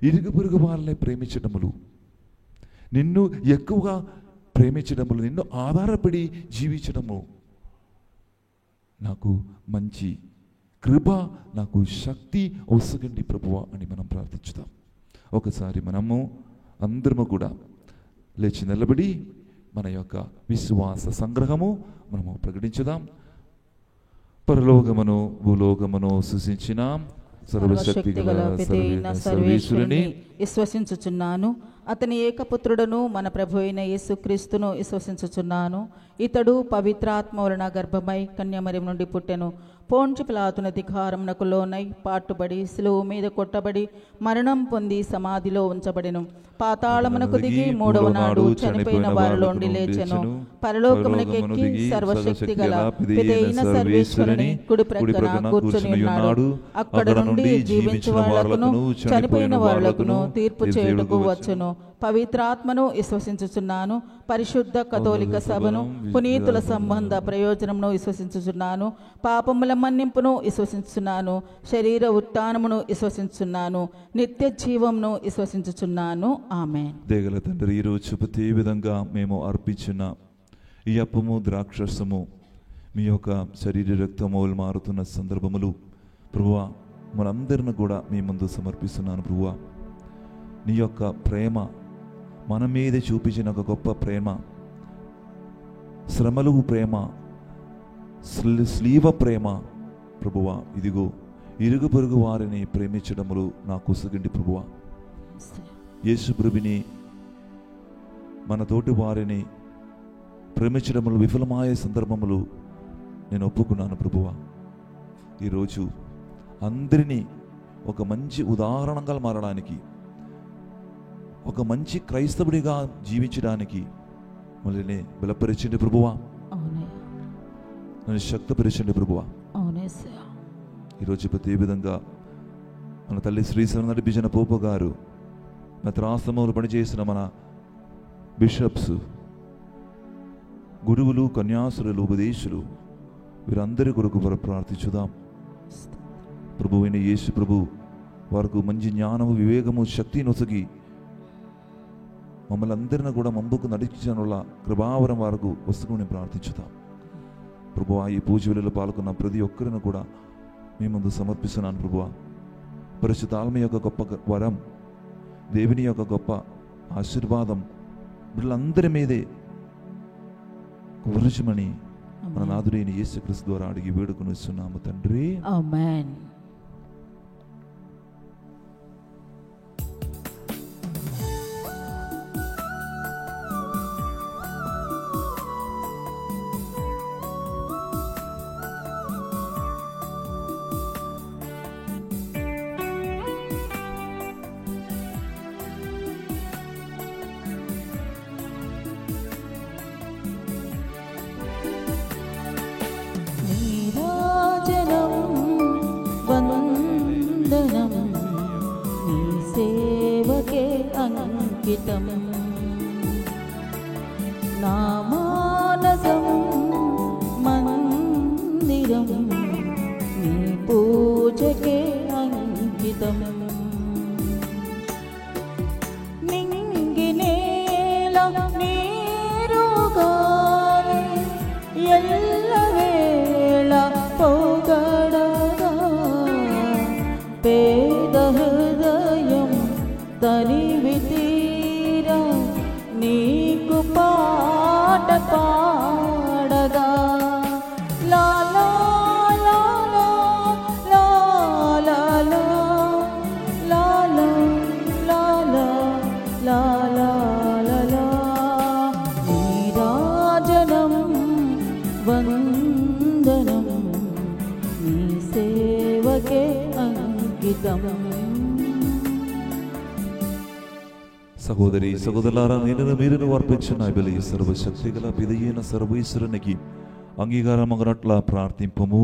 ఇరుగు పొరుగు వాళ్ళని ప్రేమించడములు, నిన్ను ఎక్కువగా ప్రేమించడములు, నిన్ను ఆధారపడి జీవించడము నాకు మంచి కృప, నాకు శక్తి అవసరండి ప్రభువా అని మనం ప్రార్థించుదాం. ఒకసారి మనము అందరము కూడా లేచి నిలబడి మన యొక్క విశ్వాస సంగ్రహము మనము ప్రకటించుదాం. పరలోకమును భూలోకమును సృష్టించిన సర్వశక్తి గల సర్వేశ్వరుని విశ్వసించుచున్నాను. అతని ఏకపుత్రుడును మన ప్రభు అయిన యేసుక్రీస్తును విశ్వసించుచున్నాను. ఇతడు పవిత్రాత్మ వలన గర్భమై కన్యమరియం నుండి పుట్టెను. పోంచి పిలాతున అధికారమునకు లోనై పాటుబడి శిలువ మీద కొట్టబడి మరణం పొంది సమాధిలో ఉంచబడెను. పాతాళమునకు దిగి మూడవ నాడు చనిపోయిన వారిలోండి లేచెను. పరలోకమునకెక్కి సర్వశక్తి గల పితైన సర్వేశ్వరుని కుడి ప్రక్కన కూర్చుని ఉన్నాడు. అక్కడ నుండి జీవించు వాళ్లకును చనిపోయిన వాళ్లకును తీర్పు చేయుటకు వచ్చును. పవిత్రాత్మను విశ్వసించుచున్నాను. పరిశుద్ధ కథోలిక సభను, పునీతుల సంబంధ ప్రయోజనమును విశ్వసించుచున్నాను. పాపముల మన్నింపును విశ్వసించుచున్నాను. శరీర ఉత్థానమును విశ్వసించుచున్నాను. నిత్య జీవమును విశ్వసించుచున్నాను. ఆమేన్. దేగల తండ్రి, ఈరోజు ప్రతి విధంగా మేము అర్పించిన ఈ అప్పము ద్రాక్షరసము మీ యొక్క శరీర రక్తమూలు మారుతున్న సందర్భములు ప్రభువా మనందరిని కూడా మీ ముందు సమర్పిస్తున్నాను. ప్రభువా, నీ యొక్క ప్రేమ మన మీద చూపించిన ఒక గొప్ప ప్రేమ, శ్రమలు ప్రేమ, స్లీవ ప్రేమ ప్రభువా, ఇదిగో ఇరుగు పొరుగు వారిని ప్రేమించడములు నాకు ఉసగండి ప్రభువా. యేసు ప్రభుని మన తోటి వారిని ప్రేమించడములు విఫలమయ్యే సందర్భములు నేను ఒప్పుకున్నాను ప్రభువా. ఈరోజు అందరినీ ఒక మంచి ఉదాహరణగా మారడానికి, ఒక మంచి క్రైస్తవుడిగా జీవించడానికి మళ్ళీ బలపరిచండి ప్రభువా, నన్ను శక్తిపరిచండి ప్రభువా. ఈరోజు ప్రతి విధంగా మన తల్లి శ్రీశైలం నడిపించిన పోపు గారు, మెత్రాసములు పనిచేసిన మన బిషప్స్, గురువులు, కన్యాసులు, ఉపదేశులు, వీరందరి కొరకు ప్రార్థించుదాం. ప్రభు అయిన యేసు ప్రభు వారికి మంచి జ్ఞానము, వివేకము, శక్తి నొసగి మమ్మల్ని అందరినీ కూడా ముందుకు నడిచిన కృపావరం వారికి వస్తువుని ప్రార్థించుదాం. ప్రభువా, ఈ పూజ వేళలో పాల్గొన్న ప్రతి ఒక్కరిని కూడా మీ ముందు సమర్పిస్తున్నాను ప్రభువా. పరిశుద్ధాత్మ యొక్క గొప్ప వరం, దేవుని యొక్క గొప్ప ఆశీర్వాదం వీళ్ళందరి మీదే కురచమని మన నాథుడైన యేసుక్రీస్తు ద్వారా అడిగి వేడుకొని వస్తున్నాము తండ్రి. ఆమేన్. అంకితం. నా మానసం మందిరం నీ పూజకే అంకితం. నింగి నేల నీరు గాలి ఎల్లవేళ పొగడగా పేద హృదయం తనివి తీరా నీకు పాట పాడగా లా లా లా లా లా లా లా లా లా లా లా లా లా. నీరాజనం వందనం నీ సేవకే అంకితం. సహోదరి సహోదరులారా, నేను మీరును అర్పించిన బలి సర్వశక్తి గల పిదైన సర్వేశ్వరునికి అంగీకారమగనట్లా ప్రార్థింపము.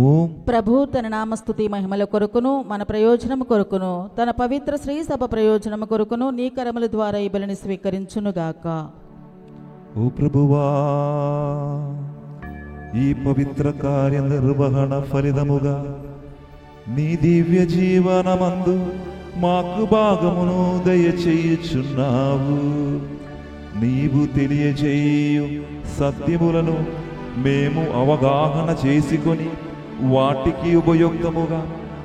ప్రభు తన నామస్తుతి మహిమల కొరకును మన ప్రయోజనము కొరకును తన పవిత్ర శ్రీ సభ ప్రయోజనము కొరకును నీ కరముల ద్వారా ఈ బలిని స్వీకరించునుగాక. ఓ ప్రభువా, ఈ పవిత్ర కార్య నిర్వహణ ఫలితముగా నీ దివ్య జీవనమందు మాకు భాగమును దయచేయుచున్నావు. నీవు తెలియజేయు సత్యములను మేము అవగాహన చేసుకొని వాటికి ఉపయుక్తముగా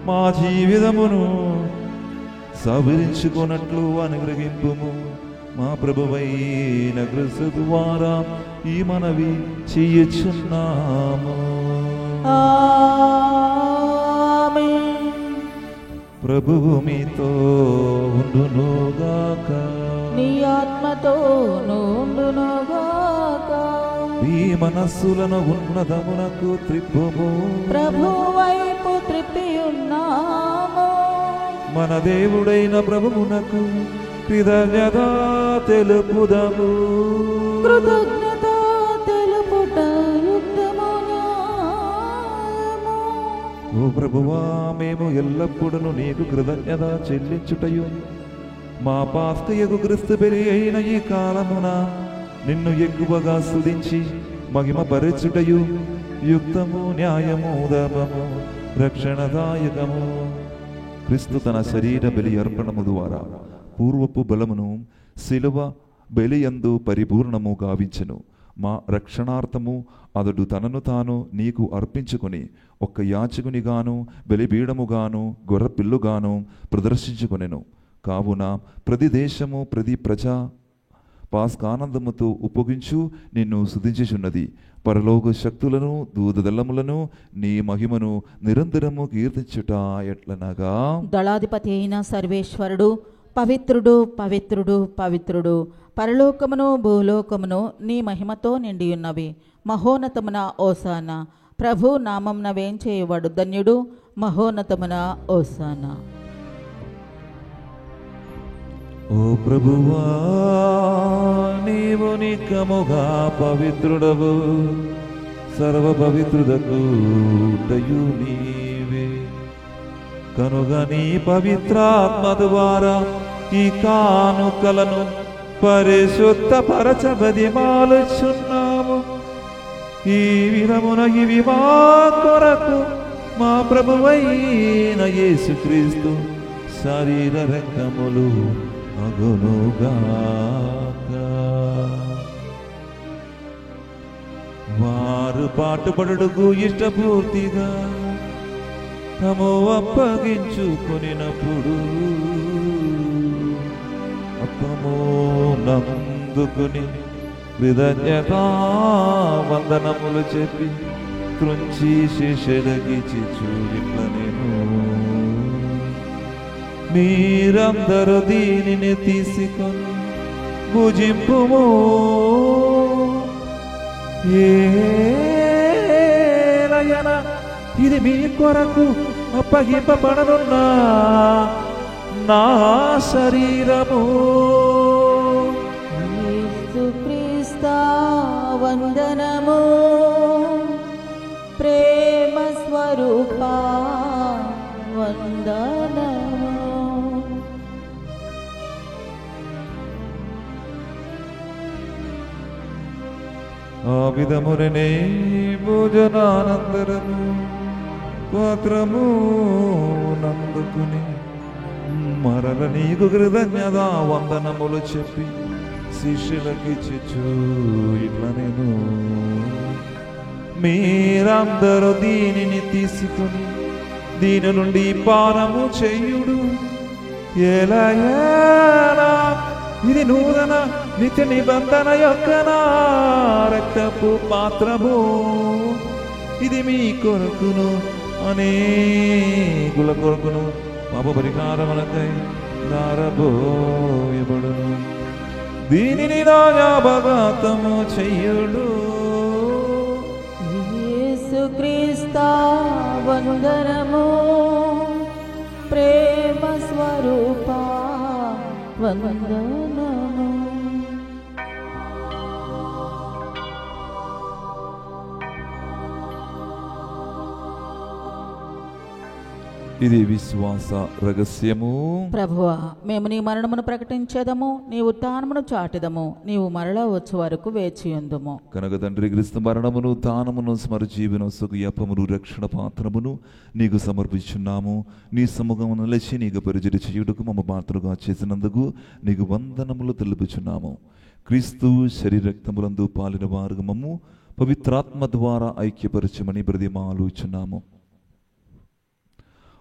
మా జీవితమును సవరించుకున్నట్లు అనుగ్రహింపుము. మా ప్రభువైన క్రీస్తు ద్వారా ఈ మనవి చేయుచున్నాము. ఆమేన్. ప్రభువు మీతో ఉండునుగాక. నీ ఆత్మతో నుండునుగాక. ఈ మనస్సులను ఉన్నతమునకు త్రిప్పుము. ప్రభు వైపు త్రిప్పి ఉన్నాము. మన దేవుడైన ప్రభువునకు కృతజ్ఞత తెలుపుదము. కృతజ్ఞత తెలుపుట యుక్తము న్యాయము. ఓ ప్రభువా, మేము ఎల్లప్పుడూ నీకు కృతజ్ఞత చెల్లించుటయు మా పాస్కయగు క్రీస్తు బలి అయిన ఈ కాలమున నిన్ను ఎక్కువగా స్తుతించి మహిమపరచుటయు యుక్తము న్యాయము ధర్మము రక్షణదాయకము. క్రీస్తు తన శరీర బలి అర్పణము ద్వారా పూర్వపు బలమును శిలువ బలియందు పరిపూర్ణము గావించెను. మా రక్షణార్థము అతడు తనను తాను నీకు అర్పించుకొని ఒక్క యాచకునిగాను బలిబీడముగాను గొర్రెపిల్లుగాను ప్రదర్శించుకొనెను. కావున ప్రతి దేశము ప్రతి ప్రజా పాస్కానందముతో ఉపగించు నిన్ను స్తుతించుచున్నది. పరలోక శక్తులను దూదదళములను నీ మహిమను నిరంతరము కీర్తించుట ఎట్లనగా, దళాధిపతి అయిన సర్వేశ్వరుడు పవిత్రుడు పవిత్రుడు పవిత్రుడు, పరలోకమును భూలోకమును నీ మహిమతో నిండియున్నవి. మహోన్నతమున ఓసానా. ప్రభు నామమున వేంచేయవాడు ధన్యుడు. మహోన్నతమున ఓసానా. ఓ ప్రభువా, నీవు నికముగా పవిత్రుడవు. సర్వ పవిత్రుడకు ఊటయు నీవే. కనుక నీ పవిత్రాత్మ ద్వారా ఈ కానుకలను పరిశుద్ధపరచబది మాలుచున్నాము. ఈ విధమున ఇవి మా కొరకు మా ప్రభువైన యేసుక్రీస్తు శరీర రక్తములు అగునుగాక. వారు పాటుపడుటకు ఇష్టపూర్తిగా తము అప్పగించుకొనినప్పుడు అప్పము నందుకుని కృతజ్ఞతా వందనములు చెప్పి త్రుంచి శిష్యులకిచ్చుచు ఇట్లనెను, మీరందరూ దీనిని తీసుకొని భుజింపుము. ఏలయన ఇది మీ కొరకు అప్పగింపబడనున్న నా శరీరము. యేసుక్రీస్తు వందనము. ప్రేమ స్వరూప వందనము. విధములనే భోజనానంతరము పాత్రము నందుకుని మరల నీకు కృతజ్ఞత వందనములు చెప్పి శిష్యులకిచ్చు ఇట్లా నేను మీరందరూ దీనిని తీసుకుని దీని నుండి పానము చెయ్యుడు. ఎలాగైనా ఇది నూతన నిత్య నిబంధన యొక్క నా రక్తపు పాత్రము. ఇది మీ కొరకును అనేకుల కొరకును పాప పరిహారములకై దారబోయబడును. దీనిని నా జ్ఞాపకార్థము చెయ్యుడు. యేసుక్రీస్తు వందనము, ప్రేమ స్వరూప వందనము. ఇది విశ్వాస రహస్యము. ప్రభువా, మేము నీ మరణమును ప్రకటించేదము, నీ ఉత్థానమును చాటెదము, నీవు మరలా వచ్చే వరకు వేచియుందుము. కనుక తండ్రి క్రీస్తు మరణమును దానమును స్మరజీవన సుఖయపమును రక్షణ పాత్రమును నీకు సమర్పించున్నాము. నీ సముఖము నిలిచి నీకు పరిచర్య చేయుటకు మమ్మ పాత్రగా చేసినందుకు నీకు వందనములు తెలుపుచున్నాము. క్రీస్తు శరీరక్తములందు పాలిన వారు మమ్ము పవిత్రాత్మ ద్వారా ఐక్యపరచమని బ్రతిమాలుచున్నాము.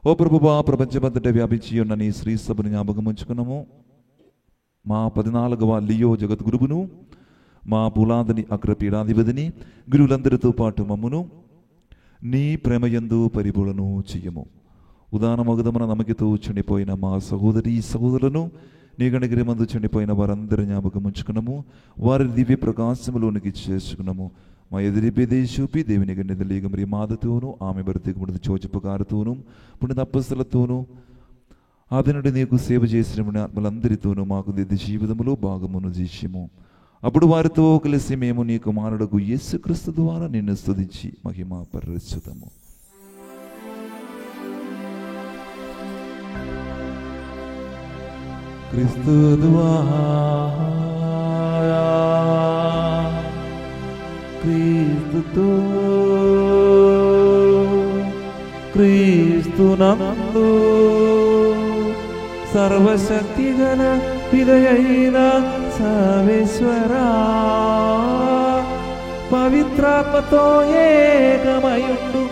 ఓ ప్రభువా, ప్రపంచమంతట వ్యాపించి ఉన్న నీ శ్రీ సభను జ్ఞాపకం ఉంచుకున్నాము. మా 14వ లియో జగద్గురువును, మా పులాదని అగ్రపీఠాధిపతిని, గురువులందరితో పాటు మమ్మును నీ ప్రేమయందు పరిపూర్ణను చెయ్యము. ఉదానమగదమున నమ్మకతో చనిపోయిన మా సహోదరి సహోదరులను నీ గణగిరి మందు చనిపోయిన వారందరూ జ్ఞాపకం ఉంచుకున్నాము. వారి దివ్య ప్రకాశములోనికి చేసుకున్నాము. మా ఎదురిపేదే చూపి దేవుని గణితలేగ మరి మాదతోనూ ఆమె భర్తకు పుణిత చోచపకారతోనూ పుణిత అప్పస్సులతోనూ ఆది నుండి నీకు సేవ చేసిన ఆత్మలందరితోనూ మాకు దిద్ది జీవితములో భాగమును చేసాము. అప్పుడు వారితో కలిసి మేము నీ కుమారుడుకు యేసుక్రీస్తు ద్వారా నిన్ను స్తుతించి మహిమ పరచుతాము. క్రీస్తు ద్వారా క్రీస్తుతో క్రీస్తునందు సర్వశక్తి గల పిదయైన సర్వేశ్వరా, పవిత్రాత్మతో ఏకమయుండు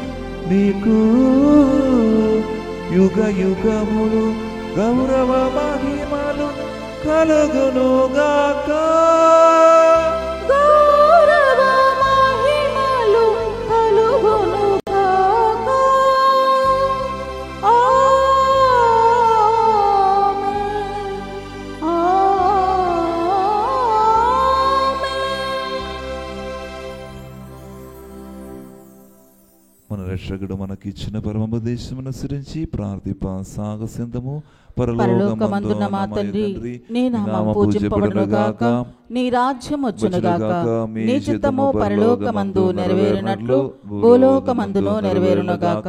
నీకు యుగ యుగములు గౌరవ మహిమలు కలుగునుగాక. మన రక్షకుడు మనకిచ్చిన పరమోపదేశమును అనుసరించి ప్రార్థిప సాగసిందము. పరలోకమందున్న మా తండ్రి, నీ నామము పూజింపబడును గాక, నీ రాజ్యం వచ్చును గాక, నీ చిత్తము పరలోకమందు నెరవేరినట్లు భూలోకమందును నెరవేరును గాక.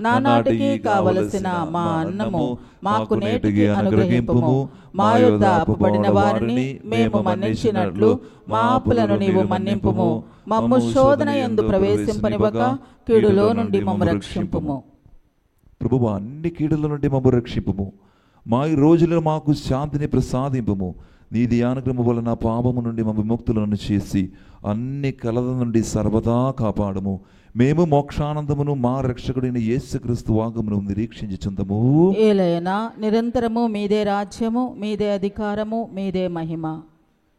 నానాటికి కావలసిన మా అన్నము మాకు నేటికి అనుగ్రహింపుము. మా యొద్ద అప్పుబడిన వారిని మేము మన్నించినట్లు మా అప్పులను నీవు మన్నింపుము. మమ్ము శోధన యందు ప్రవేశింపనివ్వక కీడులో నుండి మమ్ము రక్షింపుము. ప్రభువా, అన్ని కీడుల నుండి మమ్ము రక్షింపుము. మా ఈ రోజులలో మాకు శాంతిని ప్రసాదింపుము. నీ ధ్యానక్రమము వలన పాపము నుండి మమ్ము విముక్తులను చేసి అన్ని కలల నుండి సర్వదా కాపాడము. మేము మోక్షానందమును మా రక్షకుడైన యేసుక్రీస్తు వాగమును నిరీక్షించుచుందము. ఏలయనా నిరంతరము మీదే రాజ్యము, మీదే అధికారము, మీదే మహిమ.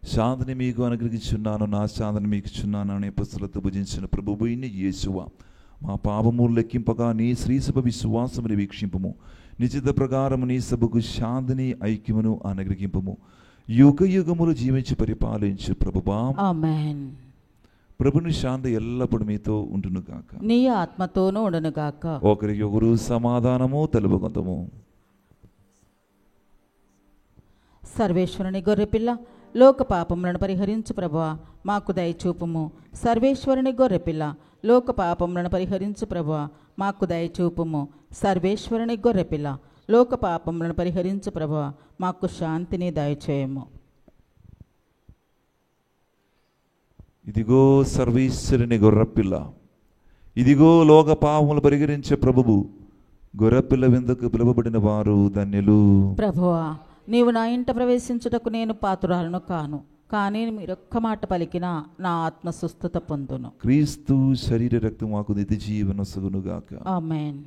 శాంతిని మీకు అనుగ్రహించున్నాను, నా శాంతిని మీకు ఇచ్చున్నాను అనే పుస్తలతో భుజించిన ప్రభువైన యేసువా, మా పాపములు లెక్కింపగా నీ శ్రీసభ విశ్వాసముని వీక్షింపము. నిశ్చిత ప్రకారము నీ సభకు శాంతిని ఐక్యమును అనుగ్రహింపము. యుగ యుగములు జీవించి పరిపాలించు ప్రభువా. ఆమేన్. ప్రభుని శాంతి ఎల్లప్పుడు మీతో ఉండును గాక, నీ ఆత్మతోనూ ఉండును గాక. ఒకరికి ఒకరు సమాధానము తెలుపుకొందము. సర్వేశ్వరుని గొర్రెపిల్ల, లోక పాపములను పరిహరించు ప్రభువా, మాకు దయచూపుము. సర్వేశ్వరుని గొర్రెపిల్ల, లోక పాపములను పరిహరించు ప్రభువా, మాకు దయచూపుము. సర్వేశ్వరుని గొర్రెపిల్ల, లోక పాపములను పరిహరించు ప్రభువా, మాకు శాంతిని దయచేయము. ఇదిగో సర్వేశ్వరుని గొర్రెపిల్ల, ఇదిగో లోక పాపములు పరిహరించే ప్రభువు, గొర్రెపిల్ల విందుకు పిలువబడిన వారు ధన్యులు. ప్రభువా, నీవు నా ఇంట ప్రవేశించుటకు నేను పాత్రురాలను కాను, కానీ మీరొక్క మాట పలికినా నా ఆత్మ స్వస్థత పొందును. క్రీస్తు శరీర రక్తం మాకు నిత్య జీవన సగునుగాక. ఆమేన్.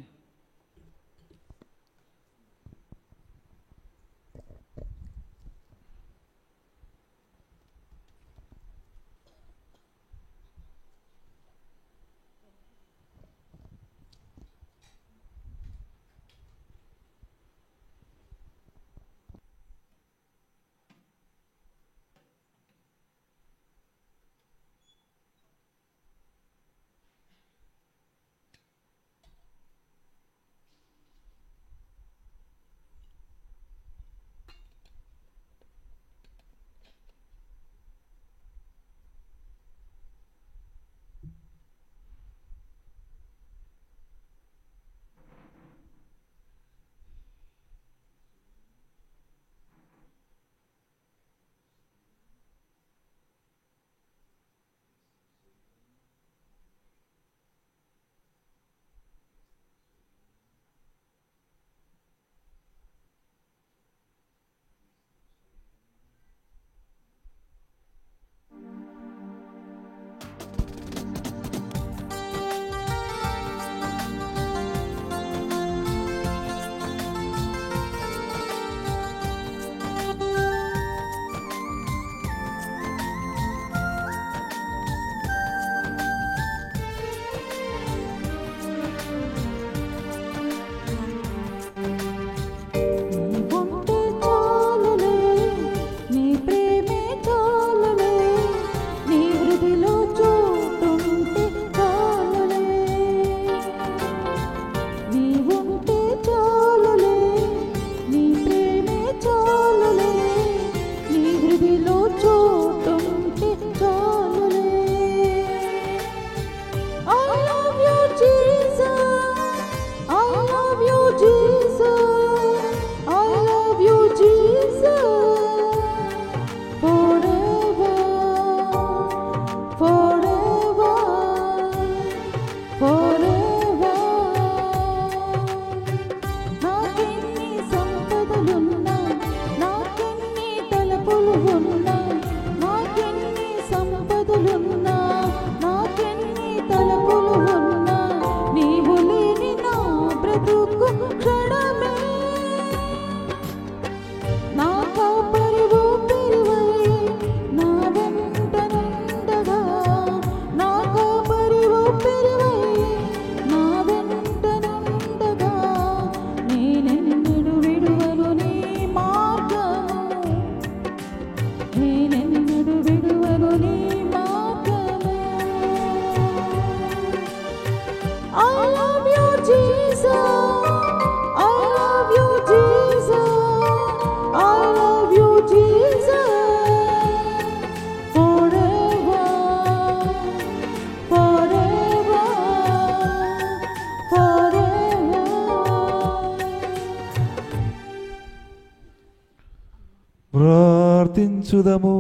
ప్రార్థించుదము.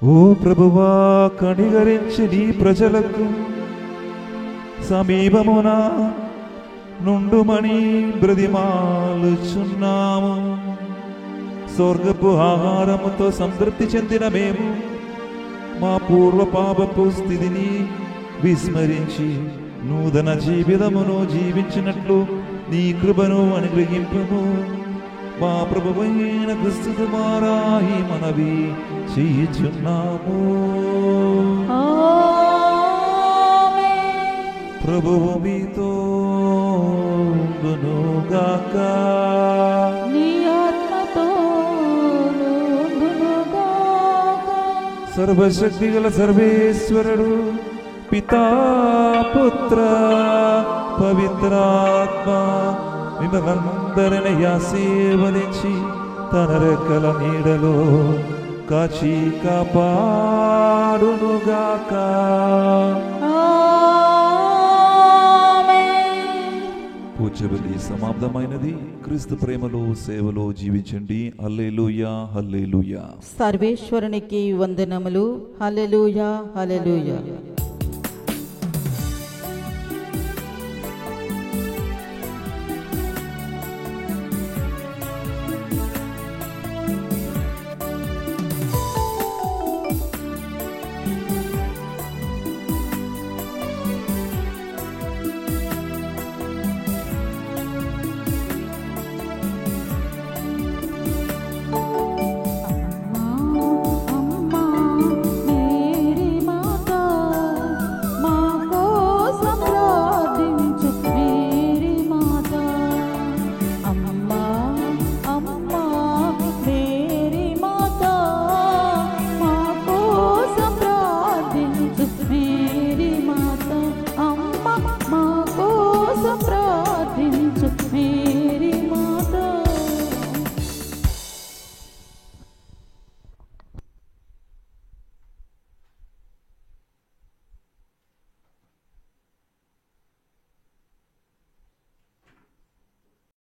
ఓ ప్రభువా, కనికరించి నీ ప్రజలకు సమీపమున నుండుమని బ్రతిమాలుచున్నాము. స్వర్గపు ఆహారముతో సంతృప్తి చెందిన మేము మా పూర్వ పాపపు స్థితిని విస్మరించి నూతన జీవితమును జీవించినట్లు నీ కృపను అనుగ్రహింపము. మా ప్రభువైన క్రీస్తు ద్వారా ఈ మనవి చేయుచున్నాము. ప్రభువు మీతో ఉండునుగాక. నీ ఆత్మతోను ఉండునుగాక. సర్వశక్తి గల సర్వేశ్వరుడు పితా పుత్ర పవిత్రాత్మ మిమ్మల్నందరిని ఆశీర్వదించి తన రెక్కల నీడలో కాచి కాపాడునుగాక. కూర్చోబెలి సమాప్తమైనది. క్రీస్తు ప్రేమలో సేవలో జీవించండి. హల్లెలూయా, హల్లెలూయా. సర్వేశ్వరునికి వందనములు. హల్లెలూయా, హల్లెలూయా.